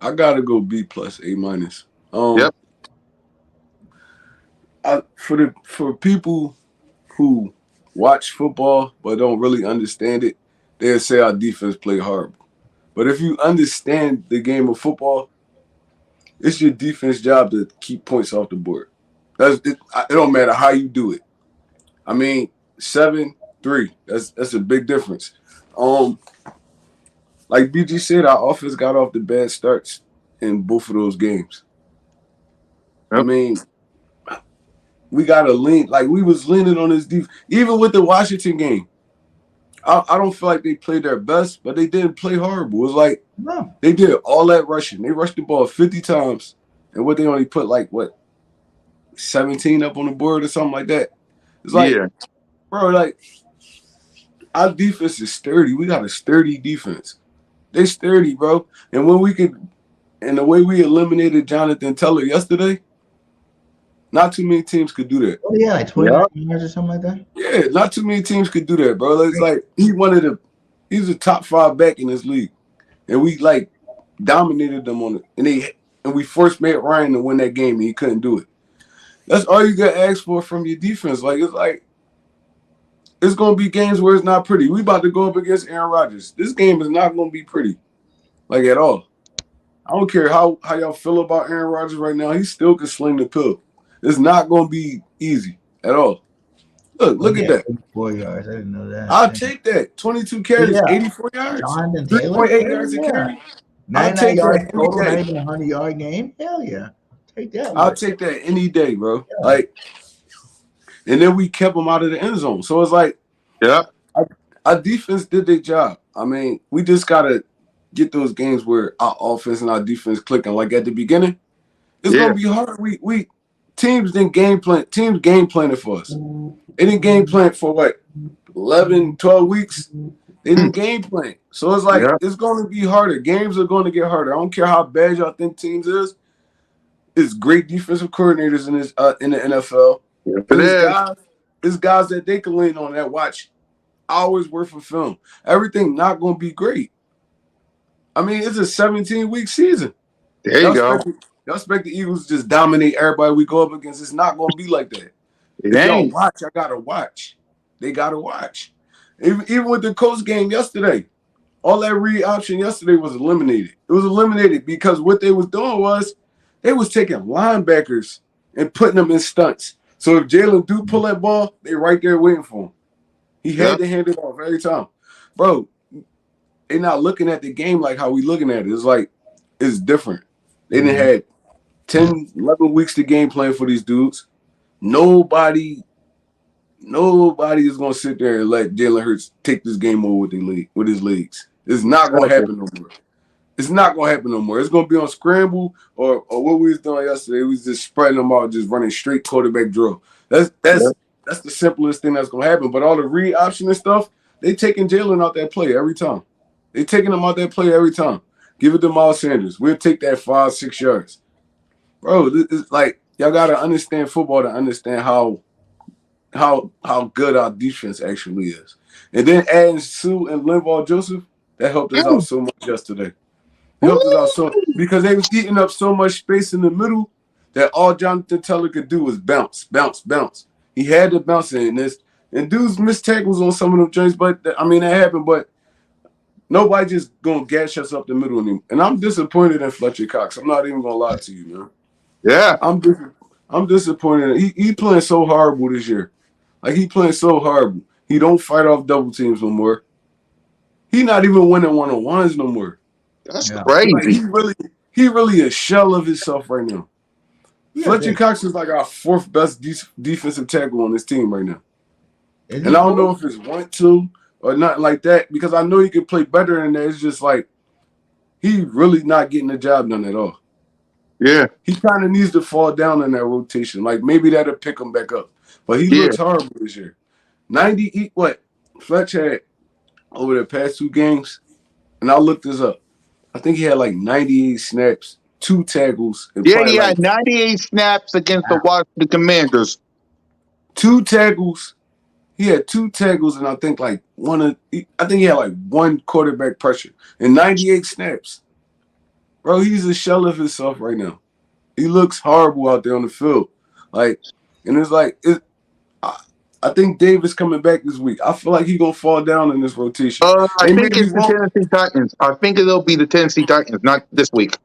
I gotta go B+, A-. Yep. For people who watch football but don't really understand it, they'll say our defense play horrible. But if you understand the game of football, it's your defense job to keep points off the board. It don't matter how you do it. I mean, 7-3. That's a big difference. Um, like BG said, our offense got off the bad starts in both of those games. I Yep. mean, we gotta lean like we was leaning on this defense. Even with the Washington game, I don't feel like they played their best, but they didn't play horrible. It was like No. they did all that rushing. They rushed the ball 50 times, and what they only put 17 up on the board or something like that. It's like, Yeah. bro, like our defense is sturdy. We got a sturdy defense. They sturdy, bro. And the way we eliminated Jonathan Teller yesterday, not too many teams could do that. Oh yeah, like 29 yards or something like that. Yeah, not too many teams could do that, bro. It's like he's a top 5 back in this league, and we dominated them on it, and we forced Matt Ryan to win that game, and he couldn't do it. That's all you got to ask for from your defense. It's gonna be games where it's not pretty. We about to go up against Aaron Rodgers. This game is not gonna be pretty, at all. I don't care how y'all feel about Aaron Rodgers right now. He still can sling the pill. It's not gonna be easy at all. Look at that. 4 yards. I didn't know that. I'll take that. 22 carries, Yeah. 84 yards, Jonathan Taylor. 3.8 yards a carry. I'll 99 take yards that total, not any even day. a 100-yard game. Hell yeah. Take that. I'll Look. take that any day, bro. Yeah. And then we kept them out of the end zone. So it's like Yep. our defense did their job. I mean, we just gotta get those games where our offense and our defense clicking. Like at the beginning, it's gonna be hard. We teams didn't game plan. Teams game planning for us. They didn't game plan for what 11, 12 weeks. They didn't game plan. So it's like it's gonna be harder. Games are gonna get harder. I don't care how bad y'all think teams is. It's great defensive coordinators in the NFL. Yes, And it is. it's guys that they can lean on that watch hours worth of film. Everything not going to be great. I mean, it's a 17-week season. There you go. Y'all expect the Eagles to just dominate everybody we go up against. It's not going to be like that. It If y'all ain't. watch, I got to watch. They got to watch. Even with the Colts game yesterday, all that read option yesterday was eliminated. It was eliminated because what they was doing was they was taking linebackers and putting them in stunts. So if Jalen do pull that ball, they right there waiting for him. He had to hand it off every time. Bro, they not looking at the game like how we looking at it. It's like, it's different. They didn't had 10, 11 weeks to game plan for these dudes. Nobody is going to sit there and let Jalen Hurts take this game over with his legs. It's not going to happen no more. It's not going to happen no more. It's going to be on scramble or what we was doing yesterday. We was just spreading them out, just running straight quarterback drill. That's the simplest thing that's going to happen. But all the read option and stuff, they taking Jalen out that play every time. They taking him out that play every time. Give it to Miles Sanders. We'll take that 5-6 yards. Bro, it's like y'all got to understand football to understand how good our defense actually is. And then adding Sue and Linval Joseph, that helped us out so much yesterday. It helped us out so because they was eating up so much space in the middle that all Jonathan Teller could do was bounce, bounce, bounce. He had to bounce in this. And dudes missed tackles on some of them joints, but that happened, but nobody just gonna gash us up the middle anymore. And I'm disappointed in Fletcher Cox. I'm not even gonna lie to you, man. Yeah. I'm disappointed. He playing so horrible this year. Like he playing so horrible. He don't fight off double teams no more. He not even winning one-on-ones no more. That's Yeah. crazy. Like he really a shell of himself right now. You gotta Fletcher think. Cox is like our fourth best defensive tackle on this team right now. Is And he I don't know fourth? if it's want to or nothing like that because I know he could play better than that. It's just like he really not getting the job done at all. Yeah, He kind of needs to fall down in that rotation. Like maybe that'll pick him back up. But he yeah. looks horrible this year. 90 what Fletch had over the past two games, and I looked this up. I think he had like 98 snaps, two tackles, and Yeah, probably he like had 98 snaps against the Wow. Washington Commanders. two tackles. He had two tackles, and I think like I think he had like one quarterback pressure and 98 snaps. Bro, he's a shell of himself right now. He looks horrible out there on the field. Like, and it's like I, I think Davis coming back this week. I feel like he's gonna fall down in this rotation. I They think maybe it's the won't, Tennessee Titans. I think it'll be the Tennessee Titans, not this week.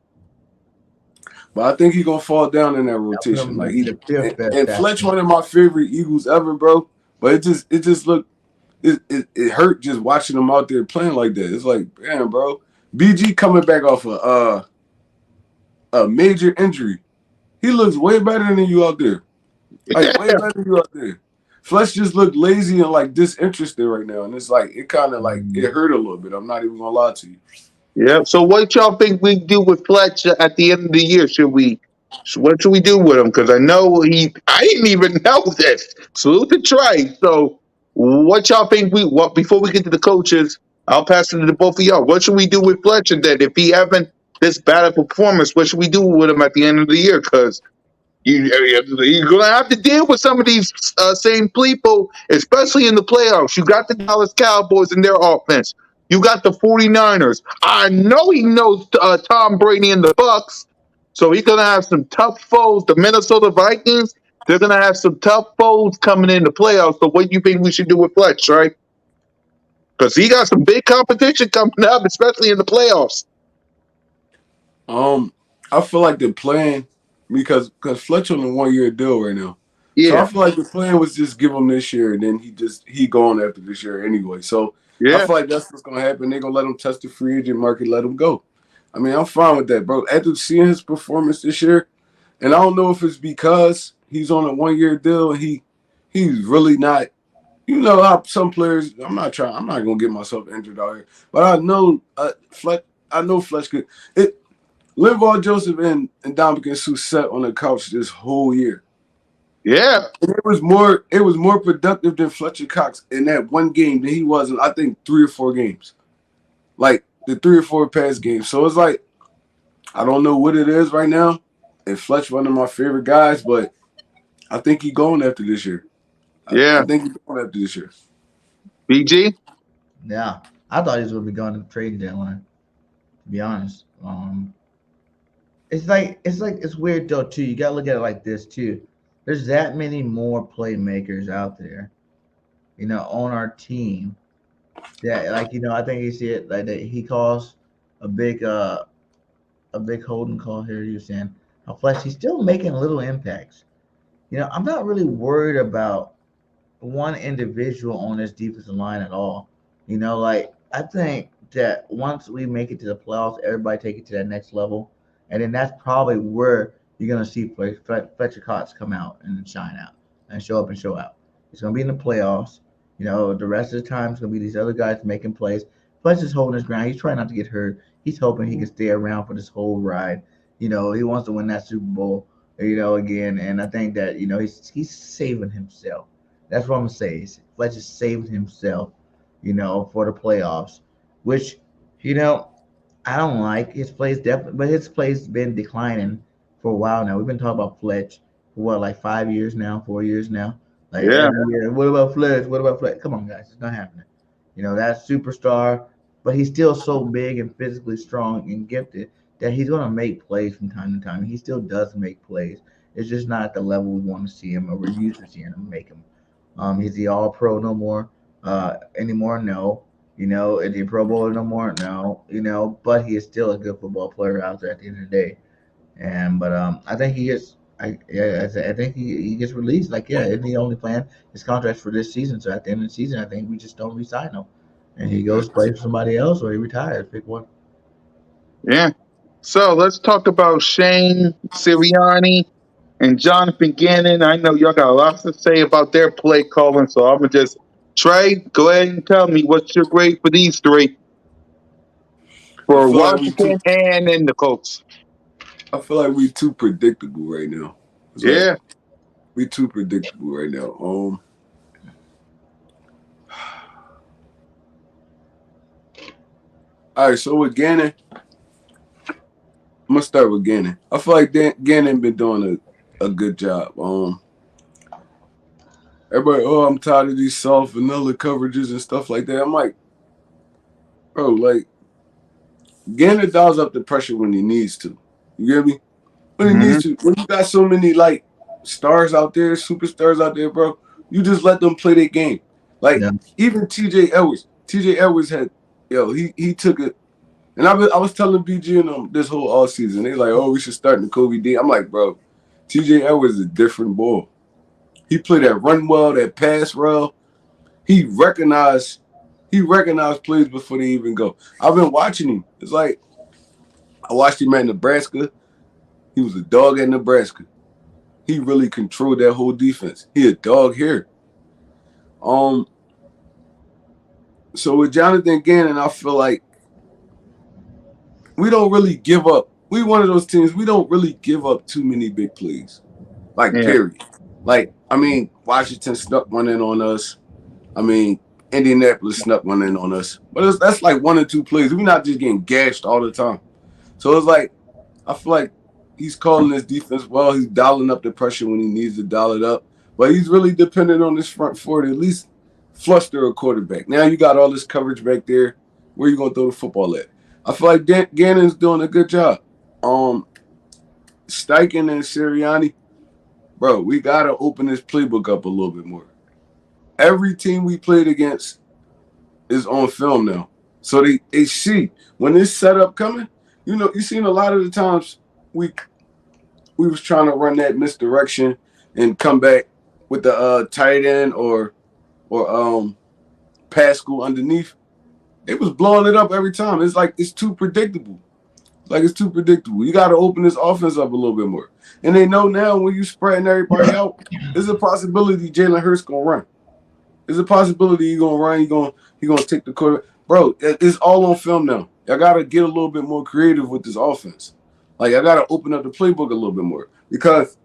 but I think he's gonna fall down in that I put rotation. him Like at he the fifth best and Fletch, tackle. one of my favorite Eagles ever, bro. But it just looked it hurt just watching him out there playing like that. It's like, damn, bro. BG coming back off a major injury. He looks way better than you out there. Like way better than you out there. Fletch just looked lazy and like disinterested right now, and it's like it kind of like Mm. it hurt a little bit. I'm not even gonna lie to you. Yeah. So what y'all think we do with Fletcher at the end of the year? What should we do with him? Because I know I didn't even know this. Salute to Trey. So what y'all think what before we get to the coaches, I'll pass it to both of y'all. What should we do with Fletcher then? If he having this bad of performance, what should we do with him at the end of the year? Because you're going to have to deal with some of these same people, especially in the playoffs. You got the Dallas Cowboys and their offense. You got the 49ers. I know he knows Tom Brady and the Bucks, so he's going to have some tough foes. The Minnesota Vikings, they're going to have some tough foes coming in the playoffs. So what do you think we should do with Fletch, right? Because he got some big competition coming up, especially in the playoffs. Um, I feel like the plan because Fletch on a 1 year deal right now. So I Yeah, feel like the plan was just give him this year and then he going after this year anyway. So I yeah, feel like that's what's gonna happen. They're gonna let him test the free agent market, let him go. I mean, I'm fine with that, bro. After seeing his performance this year, and I don't know if it's because he's on a 1 year deal and he's really not. You know how some players. I'm not gonna get myself injured out here. But I know Fletch. I know Fletch could. Linval Joseph and Dominican Sue sat on the couch this whole year. yeah, And it was more productive than Fletcher Cox in that one game than he was in I think 3 or 4 games. Like the 3 or 4 past games. So it's like I don't know what it is right now. And Fletch one of my favorite guys, but I think he's going after this year. I yeah. think he's going after this year. BG? Yeah, I thought he was gonna be going to the trading deadline. To be honest, it's weird though too. You gotta look at it like this too. There's that many more playmakers out there, on our team that I think you see it like that. He calls a big holding call here. He was saying how Flex he's still making little impacts. I'm not really worried about one individual on this defensive line at all. I think that once we make it to the playoffs, everybody take it to that next level, and then that's probably where you're gonna see Fletcher Cox come out and shine out and show up and show out. It's gonna be in the playoffs. The rest of the time it's gonna be these other guys making plays. Fletcher's holding his ground. He's trying not to get hurt. He's hoping he can stay around for this whole ride. He wants to win that Super Bowl. Again, and I think that he's saving himself. That's what I'm gonna say. Fletcher's saving himself, for the playoffs, which, you know, I don't like his plays definitely, but his plays been declining for a while now. We've been talking about Fletch for what, like 5 years now, 4 years now. Like Yeah, every year, what about Fletch? What about Fletch? Come on, guys, it's not happening. That superstar, but he's still so big and physically strong and gifted that he's gonna make plays from time to time. He still does make plays. It's just not at the level we want to see him or we're used to seeing him make him. Is he all pro no more? Anymore? No. Is he a Pro Bowler no more? No. But he is still a good football player out there at the end of the day. And but I think he is. I think he gets released. Like isn't he only playing his contract for this season? So at the end of the season, I think we just don't resign him, and he goes play for somebody else or he retires. Pick one. yeah. So let's talk about Shane Sirianni and Jonathan Gannon. I know y'all got a lot to say about their play calling, so I'm gonna just Trey, go ahead and tell me what's your grade for these three I for feel like we too. Washington and in the Colts. I feel like we too predictable right now. It's like Yeah. we too predictable right now. All right. So with Gannon, I'm gonna start with Gannon. I feel like Gannon been doing a good job. Everybody, oh, I'm tired of these soft vanilla coverages and stuff like that. I'm like, bro, like Gannon dials up the pressure when he needs to. You get me? When he Hmm. needs to. When you got so many like stars out there, superstars out there, bro, you just let them play their game. Like Yeah. even T.J. Edwards. T.J. Edwards had, he took it. And I was telling BG and them this whole all season. They like, oh, we should start in Kobe D. I'm like, bro, T.J. Edwards is a different ball. He played that run well, that pass well. He recognized plays before they even go. I've been watching him. It's like I watched him at Nebraska. He was a dog at Nebraska. He really controlled that whole defense. He a dog here. So with Jonathan Gannon, I feel like we don't really give up. We one of those teams, we don't really give up too many big plays. Like, Yeah. period. Like, I mean, Washington snuck one in on us. I mean, Indianapolis snuck one in on us. But that's like one or two plays. We're not just getting gashed all the time. So it's like, I feel like he's calling his defense well. He's dialing up the pressure when he needs to dial it up. But he's really dependent on his front four to at least fluster a quarterback. Now you got all this coverage back there. Where you going to throw the football at? I feel like Gannon's doing a good job. Steichen and Sirianni, bro, we got to open this playbook up a little bit more. Every team we played against is on film now. So they see when this setup coming, you seen a lot of the times we was trying to run that misdirection and come back with the tight end or Pascal underneath. It was blowing it up every time. It's like it's too predictable. Like it's too predictable. You got to open this offense up a little bit more. And they know now when you spreading everybody out, there's a possibility Jalen Hurts gonna run. There's a possibility he gonna run. He gonna take the quarter. Bro, it's all on film now. I gotta get a little bit more creative with this offense. Like I gotta open up the playbook a little bit more because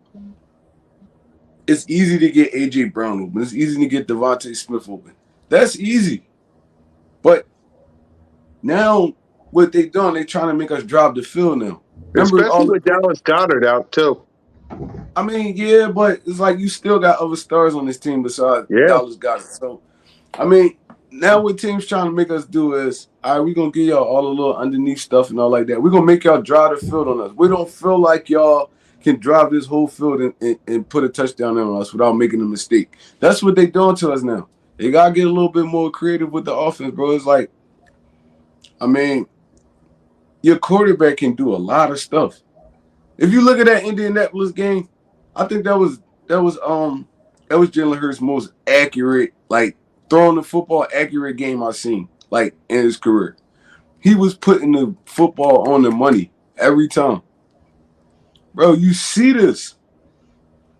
it's easy to get AJ Brown open. It's easy to get Devontae Smith open. That's easy. But now what they done, they trying to make us drive the field now. Remember Especially with Dallas Goddard out too. I mean, yeah, but it's like you still got other stars on this team besides Yeah. Dallas Goddard. So, I mean, now what teams trying to make us do is, all right, we're going to give y'all all the little underneath stuff and all like that. We're going to make y'all drive the field on us. We don't feel like y'all can drive this whole field and put a touchdown on us without making a mistake. That's what they doing to us now. They got to get a little bit more creative with the offense, bro. It's like, I mean, your quarterback can do a lot of stuff. If you look at that Indianapolis game, I think that was Jalen Hurts' most accurate, like throwing the football accurate game I've seen, like in his career. He was putting the football on the money every time. Bro, you see this.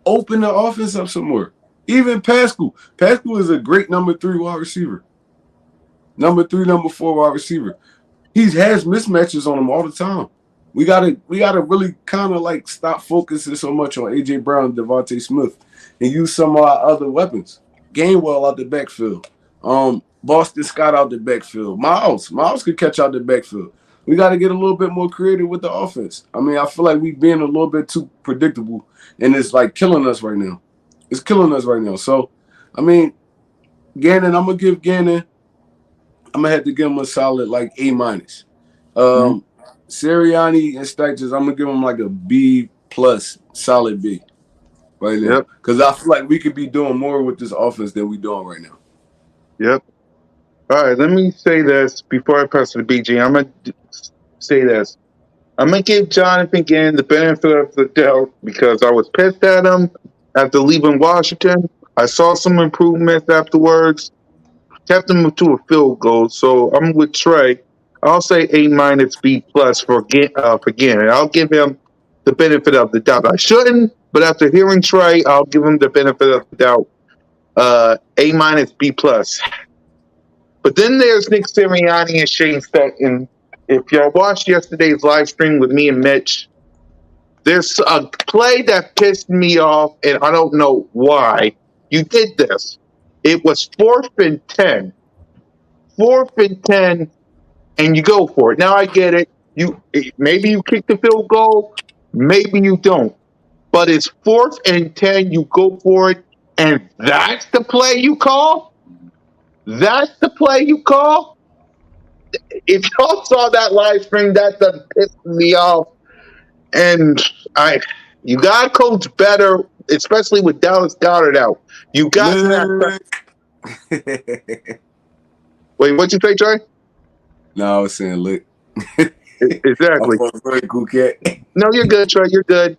Open the offense up some more. Even Pascal. Pascal is a great number 3 wide receiver. Number 3, number 4 wide receiver. He has mismatches on him all the time. We gotta really kind of like stop focusing so much on AJ Brown and Devontae Smith and use some of our other weapons. Gainwell out the backfield. Boston Scott out the backfield. Miles could catch out the backfield. We got to get a little bit more creative with the offense. I mean, I feel like we've been a little bit too predictable, and it's like killing us right now. It's killing us right now. So, I mean, Gannon, I'm gonna have to give him a solid like A minus. Sirianni and Steichen, I'm gonna give him like a B plus, solid B, right now. Yep. Because I feel like we could be doing more with this offense than we doing right now. Yep. All right, let me say this before I pass to the BG. I'm going to say this. I'm going to give Jonathan Gannon the benefit of the doubt because I was pissed at him after leaving Washington. I saw some improvements afterwards, kept him to a field goal. So I'm with Trey. I'll say A-, B+ for Gannon. I'll give him the benefit of the doubt. I shouldn't, but after hearing Trey, I'll give him the benefit of the doubt. A-, B+. But then there's Nick Sirianni and Shane Steichen. If y'all watched yesterday's live stream with me and Mitch, there's a play that pissed me off, and I don't know why you did this. It was 4th and 10, and you go for it. Now I get it. Maybe you kick the field goal, maybe you don't. But it's 4th and 10, you go for it, and that's the play you call. That's the play you call. If y'all saw that live stream, that done pissed me off. And I, you got to coach better, especially with Dallas Goddard out. You got that. Look. Wait, what you say, Trey? No, I was saying, look. Exactly. I'm very cool cat. No, you're good, Trey. You're good.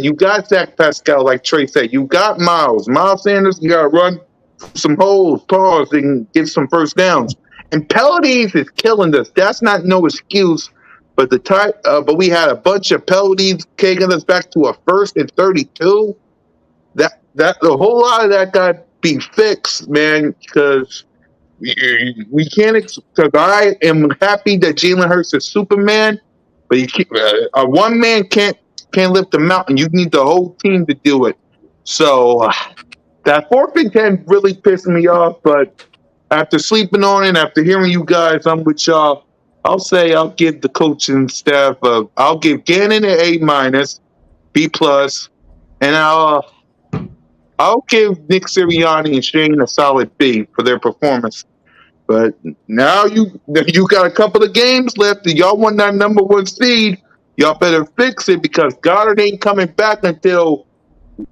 You got Zach Pascal, like Trey said. You got Miles Sanders. You got to run some holes, pause, and get some first downs. And penalties is killing us. That's not no excuse. But but we had a bunch of penalties taking us back to a 1st and 32. That a whole lot of that got to be fixed, man. Because we can't. Because I am happy that Jalen Hurts is Superman, but a one man can't lift a mountain. You need the whole team to do it. So that 4th and 10 really pissed me off. But after sleeping on it, after hearing you guys, I'm with y'all. I'll say I'll give the coaching staff. I'll give Gannon an A-, B+, and I'll give Nick Sirianni and Shane a solid B for their performance. But now you got a couple of games left, and y'all want that number 1 seed. Y'all better fix it because Goddard ain't coming back until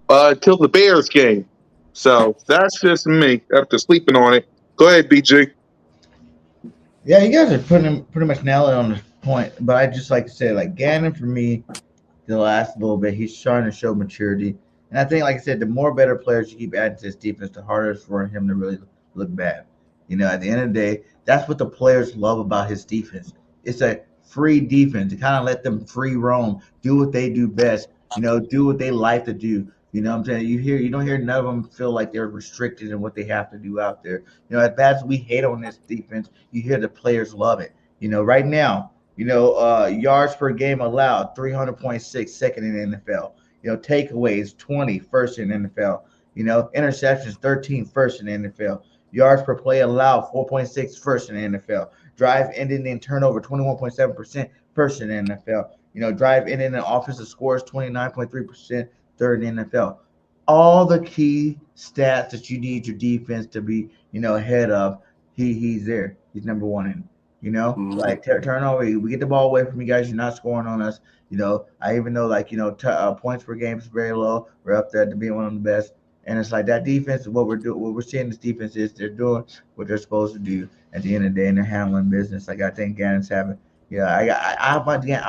the Bears game. So that's just me after sleeping on it. Go ahead, BG. Yeah, you guys are pretty much nailing it on the point. But I just like to say, like Gannon for me, the last little bit, he's trying to show maturity. And I think, like I said, the more better players you keep adding to this defense, the harder it's for him to really look bad. At the end of the day, that's what the players love about his defense. It's a free defense. To kind of let them free roam, do what they do best. Do what they like to do. What I'm saying? You don't hear none of them feel like they're restricted in what they have to do out there. As bad as we hate on this defense, you hear the players love it. Right now, yards per game allowed, 300.6, second in the NFL. Takeaways, 20, first in the NFL. Interceptions, 13, first in the NFL. Yards per play allowed, 4.6, first in the NFL. Drive ending in turnover, 21.7%, first in the NFL. Drive ending in offensive scores, 29.3%, third in the NFL. All the key stats that you need your defense to be, ahead of, he's there. He's number one in. Like turnover, we get the ball away from you guys. You're not scoring on us. I even know like points per game is very low. We're up there to being one of the best. And it's like that defense is what we're doing. What we're seeing this defense is they're doing what they're supposed to do at the end of the day, and they're handling business. Like I think Gannon's having. Yeah, I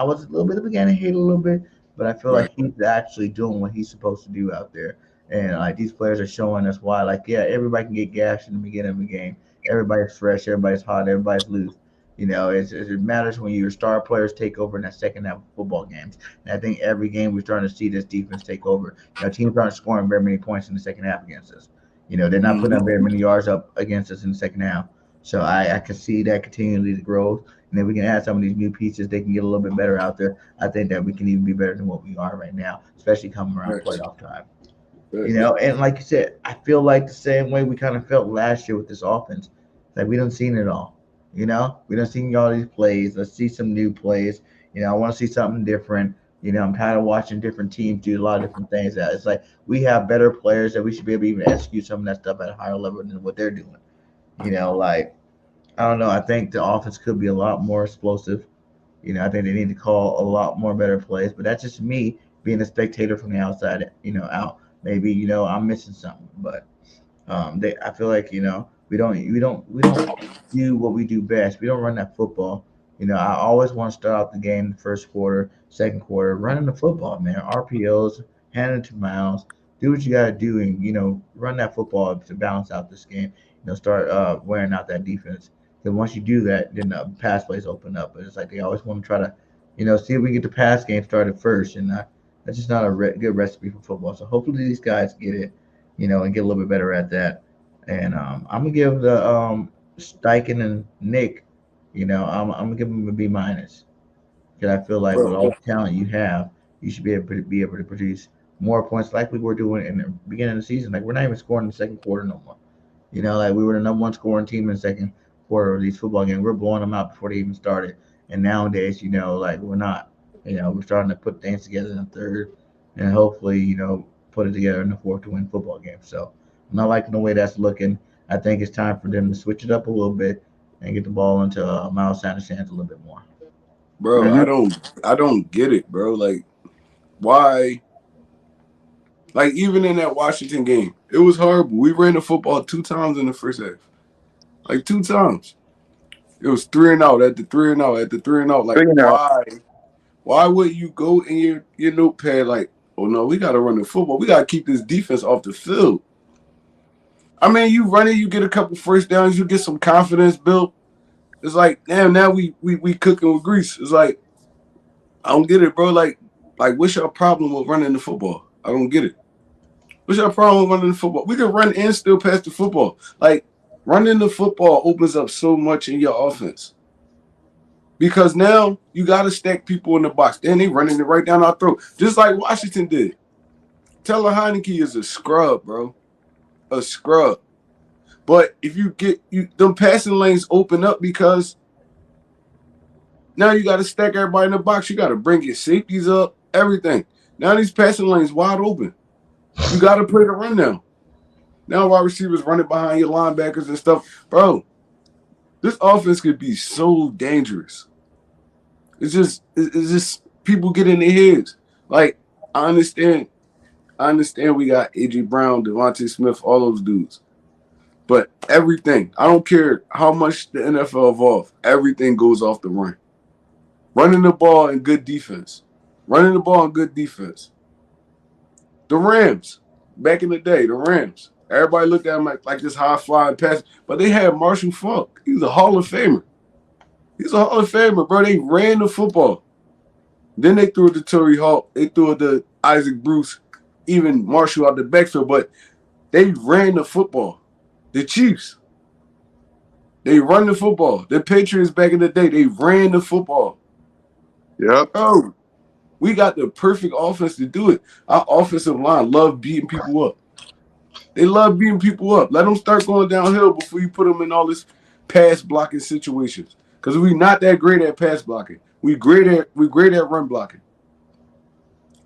was a little bit of a Gannon hate a little bit, but I feel Right. like he's actually doing what he's supposed to do out there. And like these players are showing us why. Like yeah, everybody can get gashed in the beginning of the game. Everybody's fresh. Everybody's hot. Everybody's loose. It matters when your star players take over in that second half of football games. And I think every game we're starting to see this defense take over. Teams aren't scoring very many points in the second half against us. They're not putting up very many yards up against us in the second half. So I can see that continually to grow. And if we can add some of these new pieces, they can get a little bit better out there. I think that we can even be better than what we are right now, especially coming around Right. playoff time. Right. And like you said, I feel like the same way we kind of felt last year with this offense. Like we don't seen it all. We don't seen all these plays. Let's see some new plays. I want to see something different. I'm tired of watching different teams do a lot of different things. That it's like we have better players that we should be able to even execute some of that stuff at a higher level than what they're doing. Like I don't know. I think the offense could be a lot more explosive. I think they need to call a lot more better plays. But that's just me being a spectator from the outside. Out. Maybe I'm missing something, but I feel like we don't do what we do best. We don't run that football. I always want to start out the game, the first quarter, second quarter, running the football, man. RPOs, hand it to Miles, do what you got to do, and run that football to balance out this game. Start wearing out that defense. Because once you do that, then the pass plays open up. But it's like they always want to try to, see if we get the pass game started first, and that's just not a good recipe for football. So hopefully these guys get it, and get a little bit better at that. And I'm gonna give the Steichen and Nick, I'm gonna give them a B minus because I feel like with bro. all the talent you have, you should be able to produce more points like we were doing in the beginning of the season. Like we're not even scoring in the second quarter no more. Like we were the number one scoring team in the second quarter of these football games. We're blowing them out before they even started. And nowadays, like we're not. We're starting to put things together in the third, and hopefully, put it together in the fourth to win football games. So I'm not liking the way that's looking. I think it's time for them to switch it up a little bit and get the ball into Miles Sanders' hands a little bit more. Bro, Mm-hmm. I don't get it, bro. Like, why? Like, even in that Washington game, it was horrible. We ran the football 2 times in the first half. Like 2 times. It was 3 and out at the 3 and out at the 3 and out. Like, You know, why? Why would you go in your notepad like, oh no, we gotta run the football. We gotta keep this defense off the field. I mean, you run it, you get a couple first downs, you get some confidence built. It's like, damn, now we cooking with grease. It's like, I don't get it, bro. Like what's your problem with running the football? I don't get it. What's your problem with running the football? We can run and still pass the football. Like running the football opens up so much in your offense. Because now you gotta stack people in the box. Then they running it right down our throat. Just like Washington did. Taylor Heineke is a scrub, bro. A scrub. But if you get them passing lanes open up because now you got to stack everybody in the box. You got to bring your safeties up, everything. Now these passing lanes wide open. You got to play the run now. Now wide receivers running behind your linebackers and stuff. Bro, this offense could be so dangerous. It's just people get in their heads. Like, I understand we got A.J. Brown, Devontae Smith, all those dudes. But everything, I don't care how much the NFL evolved, everything goes off the run. Running the ball and good defense. Running the ball and good defense. The Rams, back in the day, the Rams. Everybody looked at them like this high-flying pass, but they had Marshall Faulk. He's a Hall of Famer. He's a Hall of Famer, bro. They ran the football. Then they threw it to Torrey Hall. They threw it to Isaac Bruce, even Marshall out the backfield, but they ran the football. The Chiefs, they run the football. The Patriots back in the day, they ran the football. yep. Bro, we got the perfect offense to do it. Our offensive line love beating people up. They love beating people up. Let them start going downhill before you put them in all this pass blocking situations. Because we're not that great at pass blocking. We great at run blocking.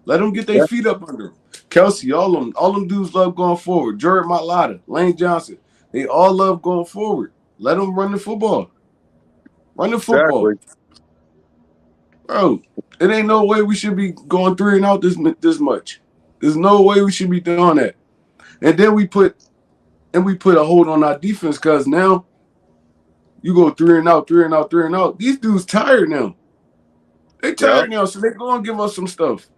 Let them get their Yep. feet up under them. Kelsey, all them dudes love going forward. Jared Mailata, Lane Johnson, they all love going forward. Let them run the football. Run the Exactly. football. Bro, it ain't no way we should be going 3 and out this much. There's no way we should be doing that. And then we put a hold on our defense because now you go 3 and out, 3 and out, 3 and out. These dudes tired now. They Yep. tired now, so they gonna give us some stuff.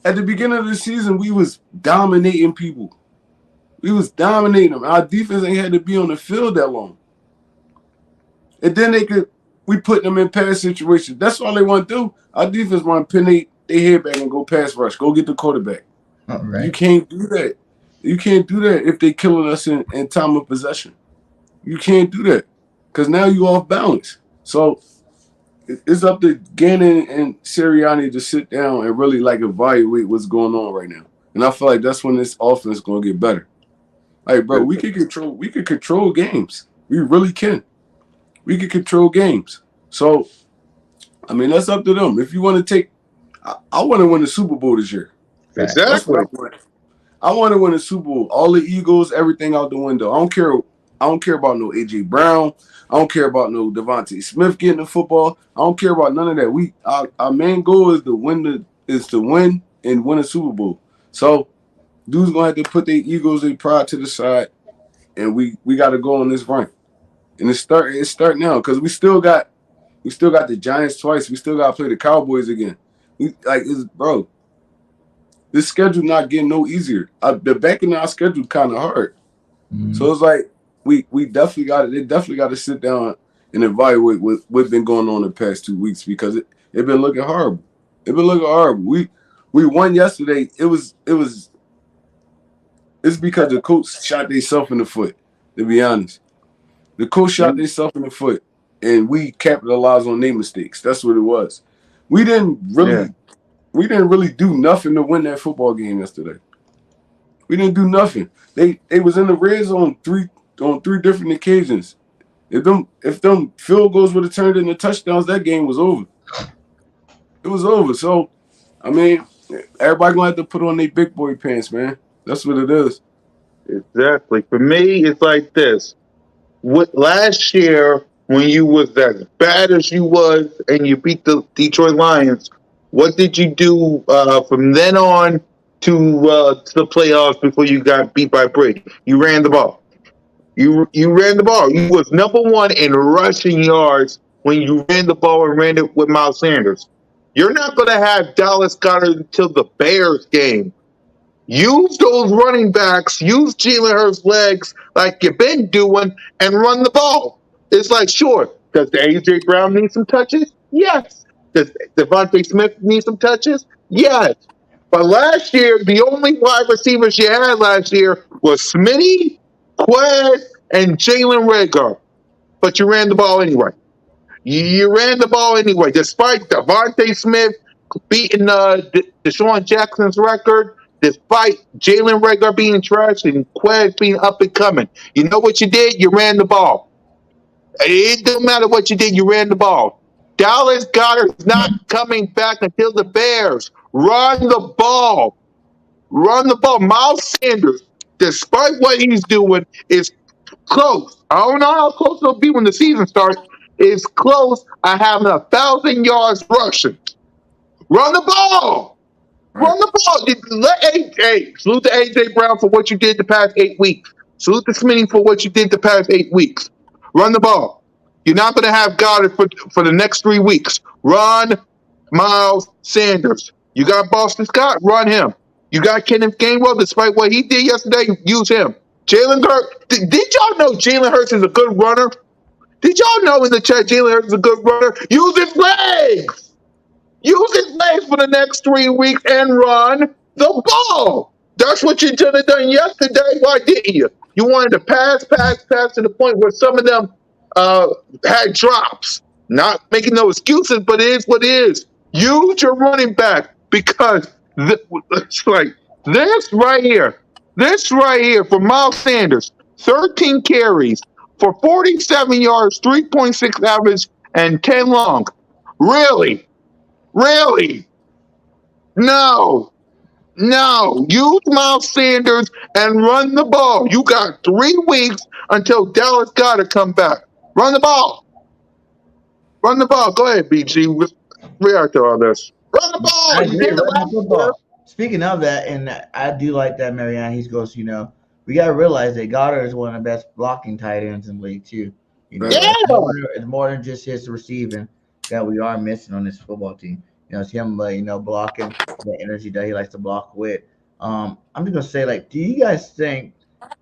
At the beginning of the season, we was dominating people. We was dominating them. Our defense ain't had to be on the field that long. And then we put them in pass situations. That's all they want to do. Our defense want to pin their head back and go pass rush. Go get the quarterback. All You right. can't do that. You can't do that if they killing us in time of possession. You can't do that because now you off balance. So it's up to Gannon and Sirianni to sit down and really like evaluate what's going on right now. And I feel like that's when this offense is gonna get better. Like, bro, we can control games. We really can. We can control games. So, I mean, that's up to them. If you want to take, I want to win the Super Bowl this year. Facts. That's what Exactly. I want. I want to win the Super Bowl. All the Eagles, everything out the window. I don't care. I don't care about no AJ Brown. I don't care about no Devontae Smith getting the football. I don't care about none of that. Our main goal is to win and win a Super Bowl. So dudes gonna have to put their egos and pride to the side, and we got to go on this run. And it start now because we still got the Giants twice. We still got to play the Cowboys again. Bro, this schedule not getting no easier. The back end of our schedule kind of hard. Mhm. So it's like we definitely got it. They definitely got to sit down and evaluate what's been going on the past 2 weeks because it been looking horrible. It been looking horrible. We won yesterday. It's because the coach shot themselves in the foot. To be honest, the coach shot themselves in the foot, and we capitalized on their mistakes. That's what it was. We didn't Yeah. really we didn't really do nothing to win that football game yesterday. We didn't do nothing. They was in the red zone on three different occasions. If them field goals would have turned into touchdowns, that game was over. It was over. So, I mean, everybody gonna have to put on their big boy pants, man. That's what it is. Exactly. For me, it's like this. What last year when you was as bad as you was and you beat the Detroit Lions, what did you do from then on to the playoffs before you got beat by Brady? You ran the ball. You ran the ball. You was number one in rushing yards when you ran the ball and ran it with Miles Sanders. You're not going to have Dallas Goddard until the Bears game. Use those running backs, use Jalen Hurts' legs like you've been doing, and run the ball. It's like, sure, does the A.J. Brown need some touches? Yes. Does Devontae Smith need some touches? Yes. But last year, the only wide receivers you had last year was Smitty, Quez, and Jalen Rager. But you ran the ball anyway. You ran the ball anyway, despite Devontae Smith beating Deshaun Jackson's record, despite Jalen Rager being trash and Quez being up and coming. You know what you did? You ran the ball. It don't matter what you did, you ran the ball. Dallas Goddard's not coming back until the Bears. Run the ball. Run the ball. Miles Sanders, despite what he's doing, is close. I don't know how close it'll be when the season starts. It's close. I have 1,000 yards rushing. Run the ball. Right. Run the ball. Salute to AJ Brown for what you did the past 8 weeks. Salute to Smitty for what you did the past 8 weeks. Run the ball. You're not going to have Goddard for the next 3 weeks. Run Miles Sanders. You got Boston Scott. Run him. You got Kenneth Gainwell. Despite what he did yesterday, use him. Jalen Hurts. Did y'all know Jalen Hurts is a good runner? Did y'all know in the chat Jalen Hurts is a good runner? Use his legs. Use his legs for the next 3 weeks and run the ball. That's what you should have done yesterday. Why didn't you? You wanted to pass to the point where some of them had drops. Not making no excuses, but it is what it is. Use your running back because it's like this right here. This right here for Miles Sanders, 13 carries for 47 yards, 3.6 average, and 10 long. Really? Really? No. No. Use Miles Sanders and run the ball. You got 3 weeks until Dallas Goddard come back. Run the ball. Run the ball. Go ahead, BG. React to all this. Run the ball. I You agree. did it Run the last year. football. Speaking of that, and I do like that Mariana. He goes, we got to realize that Goddard is one of the best blocking tight ends in the league too. Right. Yeah. It's more than just his receiving that we are missing on this football team. It's him, blocking the energy that he likes to block with. I'm just gonna say, do you guys think?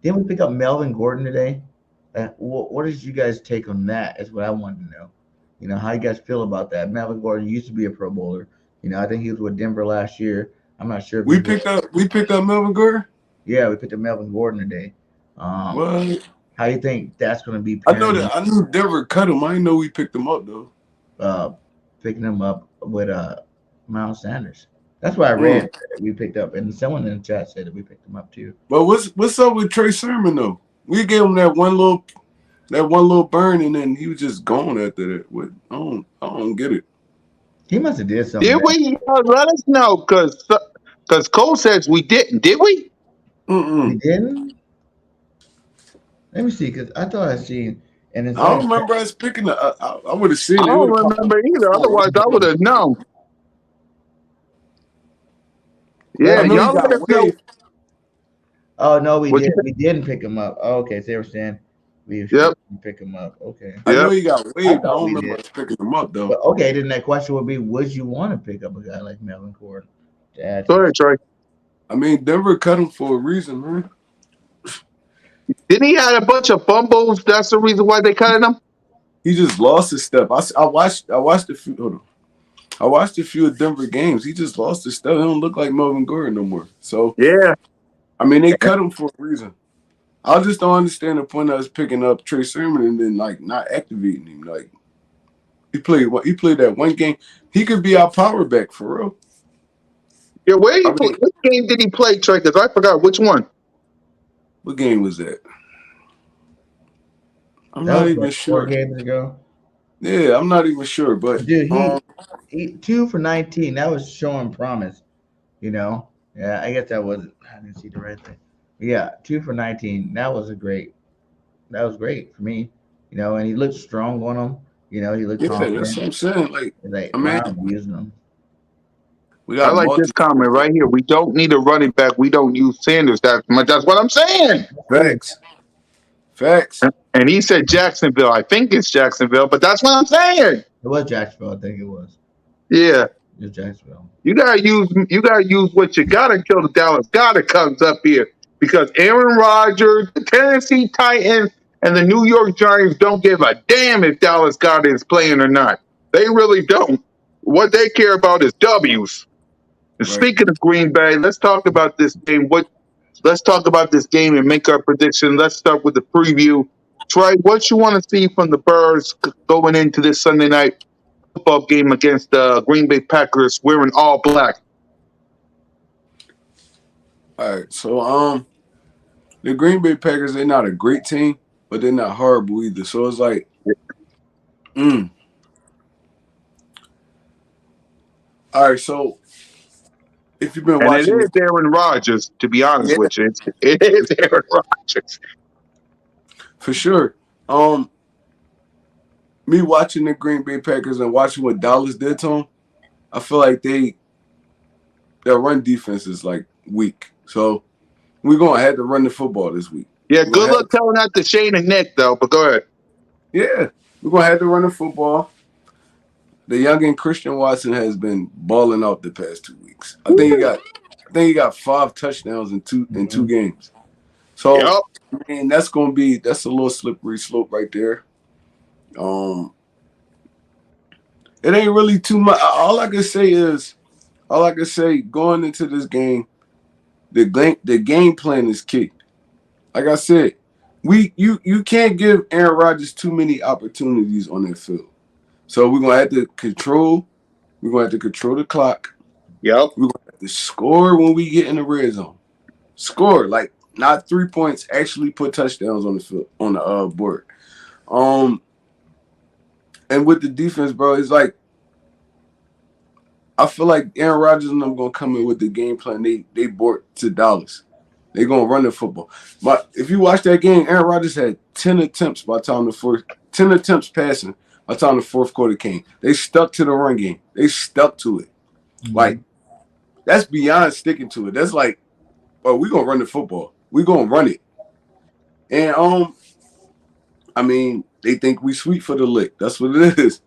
Didn't we pick up Melvin Gordon today? What did you guys take on that? Is what I wanted to know. How you guys feel about that? Melvin Gordon used to be a Pro Bowler. I think he was with Denver last year. I'm not sure if We picked up Melvin Gordon. Yeah, we picked up Melvin Gordon today. What? How do you think that's going to be? I knew Denver cut him. I didn't know we picked him up though. Picking him up with Miles Sanders. That's what I read. That we picked up, and someone in the chat said that we picked him up too. But what's up with Trey Sermon though? We gave him that one little burn, and then he was just gone after that. What? I don't get it. He must have did something. Did we? Let us know, because Cole says we didn't. Did we? We didn't. Let me see, because I thought I seen. And I don't remember us picking up. I would have seen it. I don't remember either. Otherwise, I would have known. Yeah, y'all let us know. Oh no, we did. We didn't pick him up. Oh, okay, so they were saying we didn't pick him up. Okay, I know he got waived. I don't remember us picking him up though. But okay, then that question would be: would you want to pick up a guy like Melvin Gordon? Go ahead, Trey. I mean, Denver cut him for a reason, man. Didn't he had a bunch of fumbles? That's the reason why they cut him. He just lost his step. I watched a few. Hold on. I watched a few of Denver games. He just lost his step. He don't look like Melvin Gordon no more. So Yeah, I mean, they cut him for a reason. I just don't understand the point of us picking up Trey Sermon and then like not activating him. Like he played that one game. He could be our power back for real. yeah. Where he I play? mean, Which game did he play, Trey? Because I forgot which one. what game was that? I'm That not was even like four sure. games ago. Yeah, I'm not even sure. But Dude, um, he 2 for 19. That was showing promise. You know. Yeah, I guess that wasn't. I didn't see the right thing. Yeah, 2 for 19. That was a great. That was great for me. You know, and he looked strong on him. You know, he looked yeah, that's confident. what I'm saying. Like, Like, I mean, wow, I'm using him. we I got like this multiple comment right here. We don't need a running back. We don't use Sanders that much. That's what I'm saying. That's true. facts. Facts. And he said Jacksonville. I think it's Jacksonville, but that's what I'm saying. It was Jacksonville. I think it was. Yeah. It was Jacksonville. You gotta use what you got until the Dallas Goddard comes up here. Because Aaron Rodgers, the Tennessee Titans, and the New York Giants don't give a damn if Dallas Goddard is playing or not. They really don't. What they care about is W's. And Right. speaking of Green Bay, let's talk about this game. Let's talk about this game and make our prediction. Let's start with the preview. Trey, what you want to see from the Birds going into this Sunday night football game against the Green Bay Packers wearing all black? All right. So the Green Bay Packers, they're not a great team, but they're not horrible either. So it's like, mm. All right. So if you've been And it watching is this, Aaron Rodgers, to be honest yeah, with you. It is Aaron Rodgers. for sure. Um, Me watching the Green Bay Packers and watching what Dallas did to them, I feel like their run defense is like weak. So we're gonna have to run the football this week. Yeah, We're gonna good have, luck telling that to Shane and Nick, though, but go ahead. yeah, we're gonna have to run the football. The youngin' Christian Watson has been balling out the past 2 weeks. I think he got 5 touchdowns in two Mhm. games. So Yep. I mean that's a little slippery slope right there. Um, it ain't really too much. All I can say going into this game, the game plan is key. Like I said, you can't give Aaron Rodgers too many opportunities on that field. So we're gonna have to control. We're gonna have to control the clock. Yep. We're gonna have to score when we get in the red zone. Score like not 3 points. Actually put touchdowns on the field on the board. Um, and with the defense, bro, it's like I feel like Aaron Rodgers and them gonna come in with the game plan they brought to Dallas. They gonna run the football. But if you watch that game, Aaron Rodgers had 10 attempts by the time the fourth 10 attempts passing by the time the fourth quarter came. They stuck to the run game. They stuck to it. Like Mhm. that's beyond sticking to it. That's like, oh, we gonna run the football. We gonna run it. And I mean, they think we sweet for the lick. That's what it is.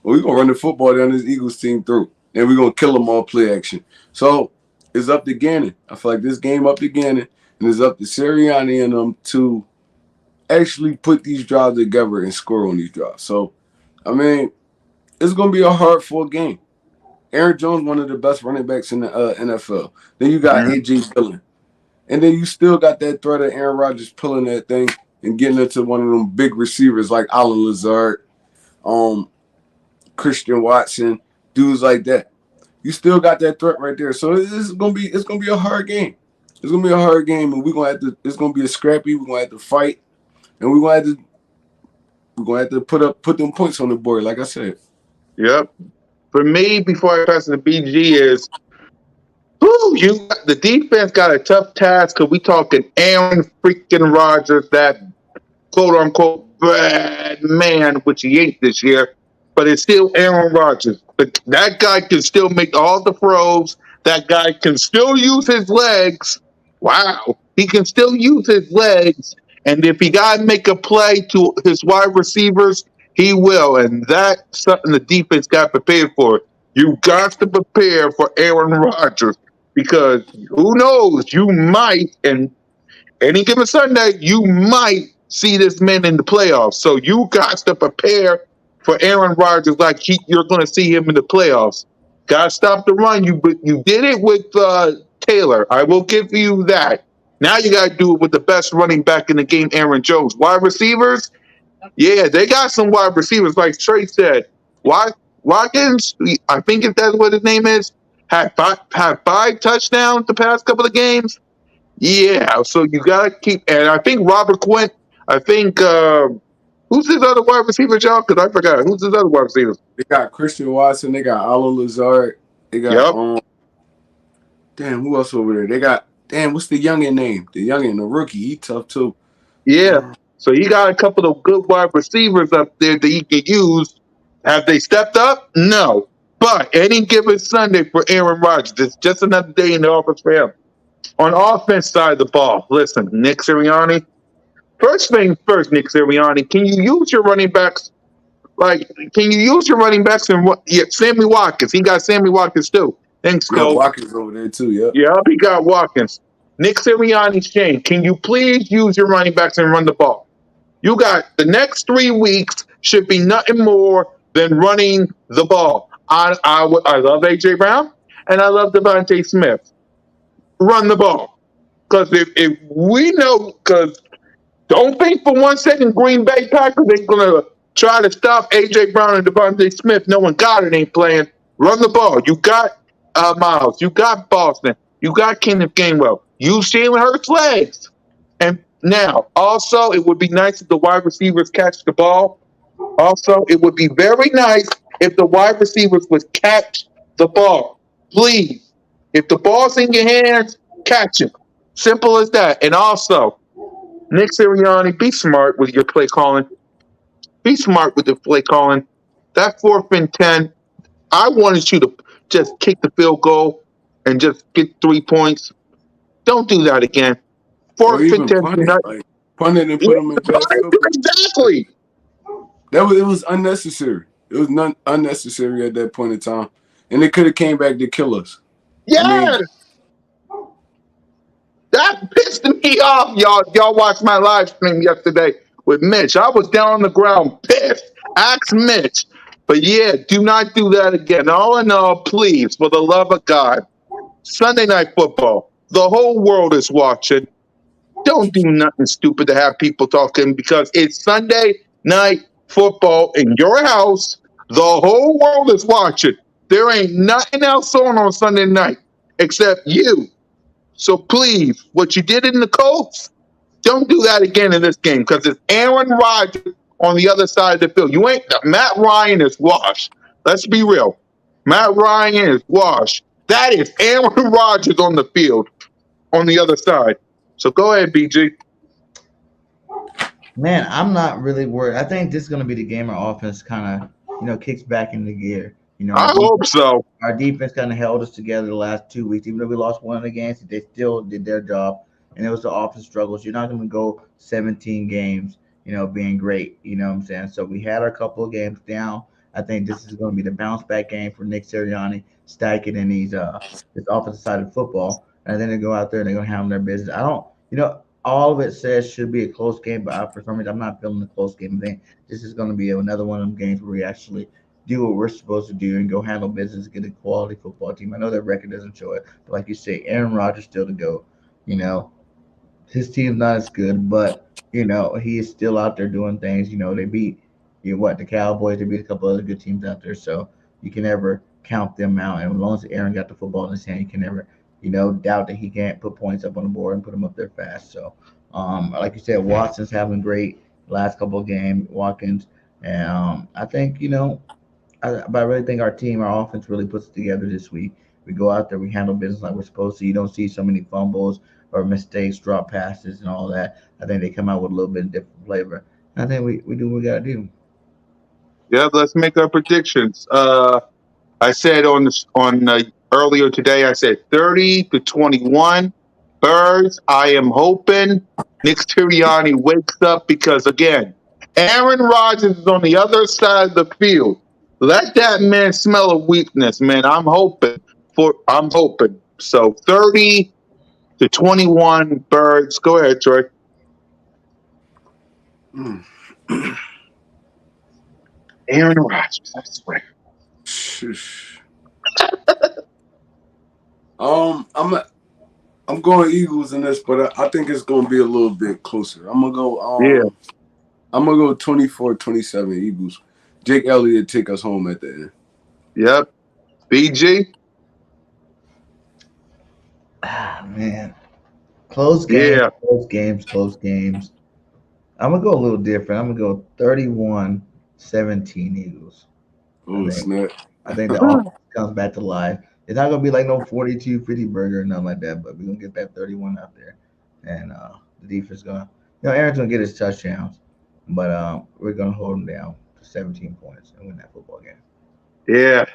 Well, we gonna run the football down this Eagles team through. And we're gonna kill them all play action. So it's up to Gannon. I feel like this game up to Gannon, and it's up to Sirianni and them to actually put these drives together and score on these drives. So, I mean, it's gonna be a hard fought game. Aaron Jones, one of the best running backs in the NFL. Then you got Mhm. AJ Dillon, and then you still got that threat of Aaron Rodgers pulling that thing and getting into one of them big receivers like Alan Lazard, um, Christian Watson, dudes like that. You still got that threat right there. So it's gonna be a hard game. It's gonna be a hard game, and we're gonna have to. It's gonna be a scrappy. We're gonna have to fight, and we're gonna have to put them points on the board. Like I said, Yep. For me, before I pass it to BG, is the defense got a tough task because we talking Aaron freaking Rodgers, that quote unquote bad man, which he ain't this year, but it's still Aaron Rodgers. But that guy can still make all the throws. That guy can still use his legs. Wow. He can still use his legs. And if he got to make a play to his wide receivers, he will. And that's something the defense got prepared for. You got to prepare for Aaron Rodgers because who knows, you might, and Any given Sunday, you might see this man in the playoffs. So you got to prepare for Aaron Rodgers like you're going to see him in the playoffs. Got to stop the run. You did it with Taylor. I will give you that. Now you got to do it with the best running back in the game, Aaron Jones. Wide receivers, yeah, they got some wide receivers. Like Trey said, Watkins, I think if that's what his name is, had five touchdowns the past couple of games. Yeah, so you gotta keep. And I think Robert Quinn. I think who's his other wide receiver, y'all? Because I forgot who's his other wide receivers. They got Christian Watson. They got Alan Lazard. They got Yep. damn, who else over there? They got what's the youngin name? The youngin, the rookie. He tough too. Yeah. So he got a couple of good wide receivers up there that he can use. Have they stepped up? No. But any given Sunday for Aaron Rodgers, it's just another day in the office for him. On offense side of the ball, listen, Nick Sirianni. First thing first, Nick Sirianni, can you use your running backs? Like, can you use your running backs and what? Yeah, Sammy Watkins. He got Sammy Watkins too. Thanks, We got Cole. Watkins over there too. Yep. Yeah, he got Watkins. Nick Sirianni's Shane. Can you please use your running backs and run the ball? You got the next 3 weeks should be nothing more than running the ball. I love AJ Brown and I love Devontae Smith. Run the ball. Because if we know, because don't think for 1 second Green Bay Packers they're gonna try to stop AJ Brown and Devontae Smith. No one got it ain't playing. Run the ball. You got Miles. You got Boston. You got Kenneth Gainwell. Use Jalen Hurts' legs. And now, also, it would be nice if the wide receivers catch the ball. Also, it would be very nice if the wide receivers would catch the ball. Please. If the ball's in your hands, catch it. Simple as that. And also, Nick Sirianni, be smart with your play calling. Be smart with the play calling. That 4th and 10, I wanted you to just kick the field goal and just get 3 points. Don't do that again. Or 4th and even 10. punt it and put them in bad field. Exactly. It was unnecessary. It was unnecessary at that point in time, and it could have came back to kill us. Yes. I mean, that pissed me off, y'all. Y'all watched my live stream yesterday with Mitch. I was down on the ground pissed. Ask Mitch. But yeah, do not do that again. All in all, please, for the love of God, Sunday Night Football. The whole world is watching. Don't do nothing stupid to have people talking because it's Sunday Night Football in your house. The whole world is watching. There ain't nothing else on Sunday night except you. So please, what you did in the Colts, don't do that again in this game because it's Aaron Rodgers on the other side of the field. You ain't Matt Ryan is washed. Let's be real. Matt Ryan is washed. That is Aaron Rodgers on the field on the other side. So go ahead, BG. Man, I'm not really worried. I think this is going to be the game our offense kind of, kicks back into gear. I hope so. Our defense kind of held us together the last 2 weeks. Even though we lost one of the games, they still did their job. And it was the offense struggles. You're not going to go 17 games, being great. You know what I'm saying? So we had our couple of games down. I think this is going to be the bounce back game for Nick Sirianni, Steichen, and this offensive side of football. And then they go out there and they're going to handle their business. I don't, all of it says should be a close game, but for some reason, I'm not feeling the close game. I think this is going to be another one of them games where we actually do what we're supposed to do and go handle business, get a quality football team. I know their record doesn't show it, but like you say, Aaron Rodgers still to go. His team's not as good, but he is still out there doing things. They beat the Cowboys, they beat a couple other good teams out there, so you can never count them out. And as long as Aaron got the football in his hand, you can never doubt that he can't put points up on the board and put them up there fast. So, like you said, Watson's having great last couple of games, Watkins, and I think but I really think our team, our offense, really puts it together this week. We go out there, we handle business like we're supposed to. You don't see so many fumbles or mistakes, drop passes, and all that. I think they come out with a little bit of different flavor. I think we do what we got to do. Yeah, let's make our predictions. I said on earlier today, I said 30-21 Birds. I am hoping Nick Sirianni wakes up because again, Aaron Rodgers is on the other side of the field. Let that man smell a weakness, man. I'm hoping. So 30 to 21 Birds. Go ahead, Troy. Mm. Aaron Rodgers, I swear. Shush. I'm going Eagles in this, but I think it's gonna be a little bit closer. Yeah. I'm gonna go 24-27 Eagles. Jake Elliott take us home at the end. Yep. BG. Ah, man. Close games, Yeah. close games, close games. I'm gonna go a little different. I'm gonna go 31-17 Eagles. I Oh think. snap! I think the offense comes back to life. It's not gonna be like no 42-50 burger or nothing like that, but we're gonna get that 31 out there, and the defense gonna, Aaron's gonna get his touchdowns, but we're gonna hold him down to 17 points and win that football game. Yeah.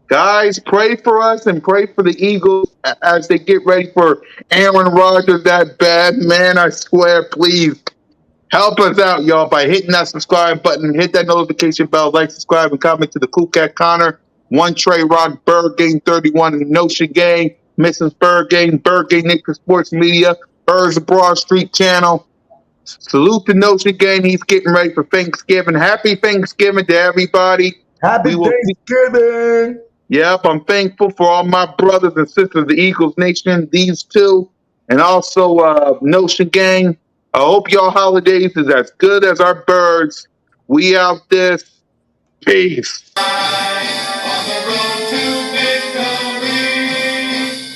Guys, pray for us and pray for the Eagles as they get ready for Aaron Rodgers, that bad man. I swear, please help us out, y'all, by hitting that subscribe button, hit that notification bell, like, subscribe, and comment to the Cool Cat Connor, One Trey Rock, Bird Gang 31, and Notion Gang, Mrs. Bird Gang, Nature Sports Media, Birds of Broad Street Channel. Salute to Notion Gang. He's getting ready for Thanksgiving. Happy Thanksgiving to everybody. Happy We will see. Thanksgiving! Yep, I'm thankful for all my brothers and sisters of the Eagles Nation, these two, and also Notion Gang. I hope y'all holidays is as good as our birds. We out this. Peace. On the road.